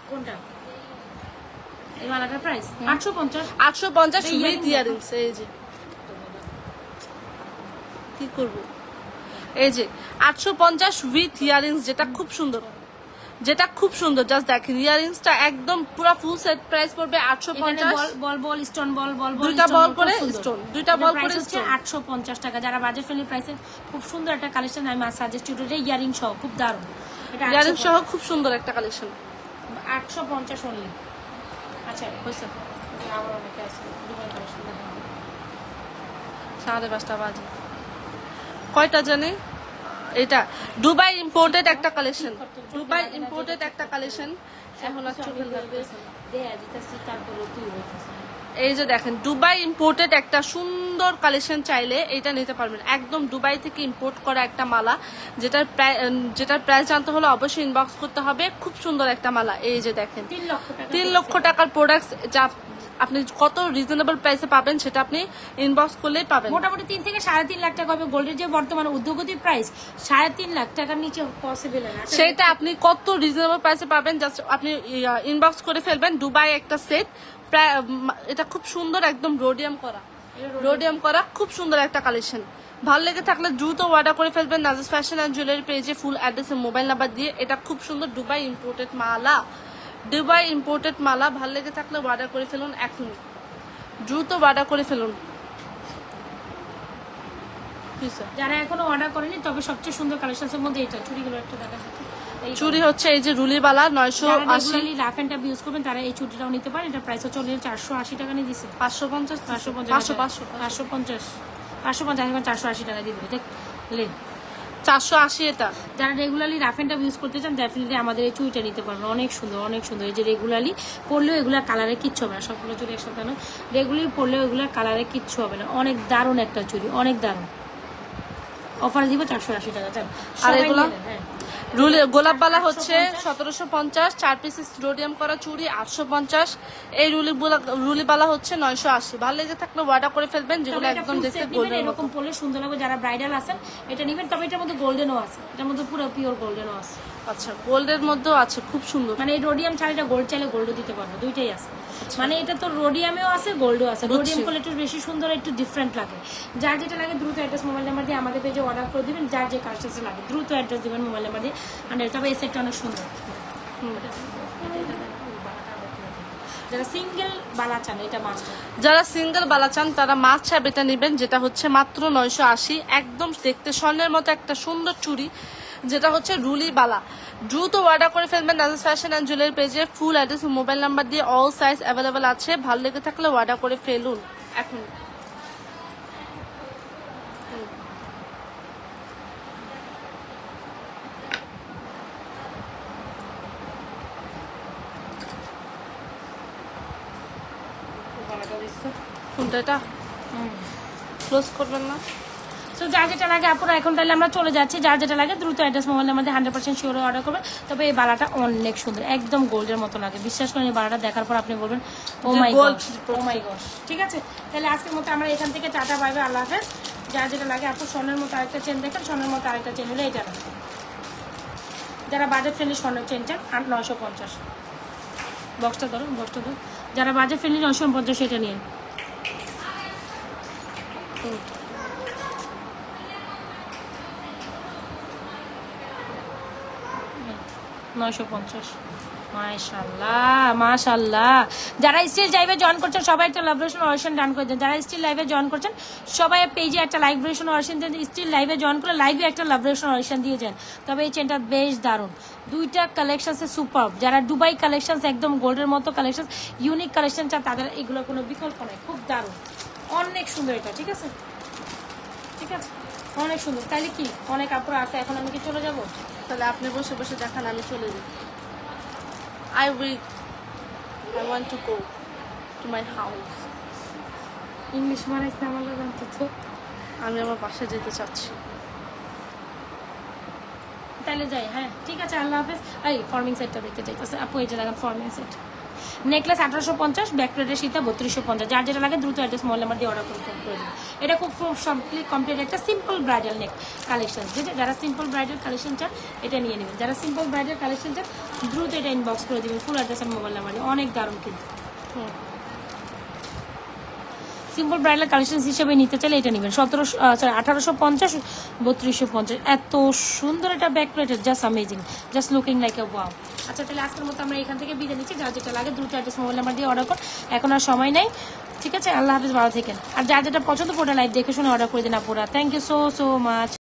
কোনটা এই মালাটার প্রাইস? 850। 850 with earrings. এই যে কি করব, এই যে 850 উইথ ইয়ারিংস, যেটা খুব সুন্দর, যেটা খুব সুন্দর। জাস্ট দেখেন ইয়ারিংসটা একদম পুরো ফুল সেট। প্রাইস পড়বে 850। বল স্টোন বল দুইটা বল করে স্টোন, দুইটা বল করে স্টোন, 850 টাকা। যারা বাজেট ফ্রেন্ডলি প্রাইসে খুব সুন্দর একটা কালেকশন, আমি সাজেস্ট টু ডে ইয়ারিং সহ খুব দারুণ। এটা ইয়ারিং সহ খুব সুন্দর একটা কালেকশন, 850 অনলি। আচ্ছা হইছে, আবার অনেক আছে দুবাই কালেকশন দেখাবো। 5:30 বাজে, কয়টা জানে? এটা দুবাই ইম্পোর্টেড একটা কালেকশন, দুবাই ইম্পোর্টেড একটা কালেকশন। এখন আর চোখে লাগবে, এই যে দেখেন দুবাই ইম্পোর্টেড একটা সুন্দর কালেকশন, চাইলে এটা নিতে পারবেন। একদম দুবাই থেকে ইম্পোর্ট করা একটা মালা, যেটার প্রাইস জানতে হলে অবশ্যই ইনবক্স করতে হবে। খুব সুন্দর একটা মালা, এই যে দেখেন 3 লক্ষ টাকার প্রোডাক্ট, যা আপনি কত রিজনেবল প্রাইসে পাবেন সেটা আপনি ইনবক্স করলেই পাবেন। মোটামুটি 3 থেকে 3.5 লাখ টাকা হবে। গোল্ডের যে বর্তমানে উদ্যোগতি প্রাইস 3.5 লাখ টাকার নিচে পসিবল না, সেটা আপনি কত রিজনেবল প্রাইসে পাবেন জাস্ট আপনি ইনবক্স করে ফেলবেন। দুবাই একটা সেট, এটা খুব সুন্দর, একদম রোডিয়াম করা খুব সুন্দর একটা কালেকশন। ভালো লেগে থাকলে দ্রুত অর্ডার করে ফেলবেন নাজিস ফ্যাশন অ্যান্ড জুয়েলারি পেজে, ফুল অ্যাড্রেসে মোবাইল নাম্বার দিয়ে। এটা খুব সুন্দর দুবাই ইম্পোর্টেড মালা, দুবাই ইম্পোর্টেড মালা। ভালো লেগে থাকলে অর্ডার করে ফেলুন এখনই, দ্রুত অর্ডার করে ফেলুন। যারা এখনো অর্ডার করেনি তবে সবচেয়ে সুন্দর কালেকশনের মধ্যে এটা চুড়িগুলো একটা দেখা যাচ্ছে। চুড়ি হচ্ছে এই যে রুলিবালা 980 লাফ এন্ড টাপ ইউজ করবেন তারা এই চুড়িটাও নিতে পারেন। এটা প্রাইস হচ্ছে 480 টাকা নিয়ে দিছে। 550 480 টাকা দিয়ে দেবে 480। এটা যারা রেগুলারলি রাফ এন্ড টাপ ইউজ করতে চান ডেফিনেটলি আমাদের এই চুড়িটা নিতে পারবেন, অনেক সুন্দর অনেক সুন্দর। এই যে রেগুলারলি পরলেও এগুলা কালারে কিচ্ছু হবে না, সবগুলো চুড়ি একসাথে না, রেগুলারলি পরলেও এগুলা কালারে কিচ্ছু হবে না, অনেক দারুণ একটা চুড়ি, অনেক দারুণ। অফার দিব 480 টাকা। আর এগুলো গোলাপবালা হচ্ছে 1750, 4 পিসেস রোডিয়াম করা চুড়ি 850। এই রুলিবালা হচ্ছে 980। ভালো লেগে থাকলে অর্ডার করে ফেলবেন, যেগুলো একদম দেখতে গোল্ডেন এরকম পরলে সুন্দর লাগবে। যারা ব্রাইডাল আছেন এটা নেবেন, তবে এটার মধ্যে গোল্ডেনও আছে, এটার মধ্যে পুরো পিওর গোল্ডেনও আছে। আচ্ছা, গোল্ডের মধ্যেও আছে, খুব সুন্দর। মানে এই রোডিয়াম ছাড়া গোল্ড চাইলে গোল্ডও দিতে পারবো, দুইটাই আছে। মানে এটা তো রোডিয়ামেও আছে গোল্ডও আছে। রোডিয়াম করলে একটু বেশি সুন্দর, একটু ডিফারেন্ট লাগে। যার যেটা লাগে দ্রুত অ্যাড্রেস মোবাইল নাম্বার দিয়ে আমাদের পেজে অর্ডার করে দিবেন। যার যে কাজটা লাগে দ্রুত অ্যাড্রেস দিবেন মোবাইল নাম্বার দিয়ে। তবে এই সেটটা অনেক সুন্দর। যারা সিঙ্গেল বালা চান এটা মাস্ট, যারা সিঙ্গেল বালা চান তারা মাস্ট হ্যাভ এটা নেবেন, যেটা হচ্ছে মাত্র 980। একদম দেখতে স্বর্ণের মতো একটা সুন্দর চুড়ি, যেটা হচ্ছে রুলি বালা। দ্রুত অর্ডার করে ফেলবেন নাজিস ফ্যাশন অ্যান্ড জুয়েলারি পেজে, ফুল অ্যাড্রেস মোবাইল নাম্বার দিয়ে। অল সাইজ অ্যাভেলেবেল আছে, ভালো লেগে থাকলে অর্ডার করে ফেলুন এখন। কোনটা এটা ক্লোজ করবেন না? সো যার যেটা লাগে আপুরা এখন তাহলে আমরা চলে যাচ্ছি। যার যেটা লাগে দ্রুত অ্যাড্রেস মোবাইল নাম্বার দিয়ে 100% শিওর অর্ডার করবেন। তবে এই বালাটা অনেক সুন্দর, একদম গোল্ডের মতো লাগে। বিশ্বাস করেন এই বালাটা দেখার পর আপনি বলবেন ও মাই গড, ও মাই গড। ঠিক আছে, তাহলে আজকের মতো আমরা এখান থেকে টাটা বাই বাই, আল্লাহ হাফেজ। যার যেটা লাগে আপু স্বর্ণের মতো আরেকটা চেন দেখেন, স্বর্ণের মতো আরেকটা চেন হলে এটা না। যারা বাজেট ফ্রেন্ডলি স্বর্ণের চেন চান 950 বক্সটা ধরো, বক্সটা ধরো। যারা বাজেট ফ্রেন্ডলি 950 সেটা নিন। 950। মাশাআল্লাহ মাশাআল্লাহ। যারা স্টিল লাইভে জয়েন করছেন সবাই একটা লাইভেশন অরিশন ডান করে দেন। যারা স্টিল লাইভে জয়েন করছেন সবাই পেজে একটা লাইভেশন অরিশন দেন। স্টিল লাইভে জয়েন করে লাইভে একটা লাইভেশন অরিশন দিয়ে যান। তবে এই চেনটা বেশ দারুণ, দুইটা কালেকশনসে সুপার। যারা দুবাই কালেকশন একদম গোল্ডের মতো কালেকশন, ইউনিক কালেকশন চান তাদের এগুলো কোনো বিকল্প নাই, খুব দারুণ, অনেক সুন্দর এটা। ঠিক আছে, ঠিক আছে, অনেক সুন্দর। তাইলে কি অনেক আপুরা আছে, এখন আমি কি চলে যাব? তাহলে আপনি বসে বসে দেখান, আমি চলে যাই। I want to go to my house. English মারাইছে আমার জানতো তো। আমি আমার বাসায় যেতে চাচ্ছি। তাহলে যাই, হ্যাঁ ঠিক আছে, আল্লাহ হাফেজ। এই ফর্মিং সেটটা দেখতে চাইতেছে আপু, এই যে লাগান ফর্মিং সেট। নেকলেস 1850, ব্যাক প্লেটের সীতা 3250। যার যেটা লাগে দ্রুত অ্যাড্রেস মোবাইল নাম্বার দিয়ে অর্ডার করে দিন। এটা খুব কমপ্লিট একটা সিম্পল ব্রাইডাল নেক কালেকশন। যেটা যারা সিম্পল ব্রাইডাল কালেকশন চান এটা নিয়ে নেবেন। যারা সিম্পল ব্রাইডাল কালেকশন চান দ্রুত এটা ইনবক্স করে দেবেন, ফুল অ্যাড্রেস আর মোবাইল নাম্বার দিয়ে। অনেক দারুণ কিন্তু। সিম্পল ব্রাইডাল কালেকশন হিসেবে নিতে চাইলে এটা নেবেন 1850, 3250। এত সুন্দর এটা ব্যাক প্লেটের, just amazing, just looking like a wow. আচ্ছা তাহলে আজকের মতো আমরা এখান থেকে বিদায় নিচ্ছি। যার যেটা লাগে দ্রুত অ্যাড্রেস মোবাইল নাম্বার দিয়ে অর্ডার করুন, এখন আর সময় নেই। ঠিক আছে, আল্লাহ হাফেজ, ভালো থাকেন। আর যার যেটা পছন্দ পুরোটা লাইভ দেখে শুনে অর্ডার করে দিন আপুরা। Thank you so much.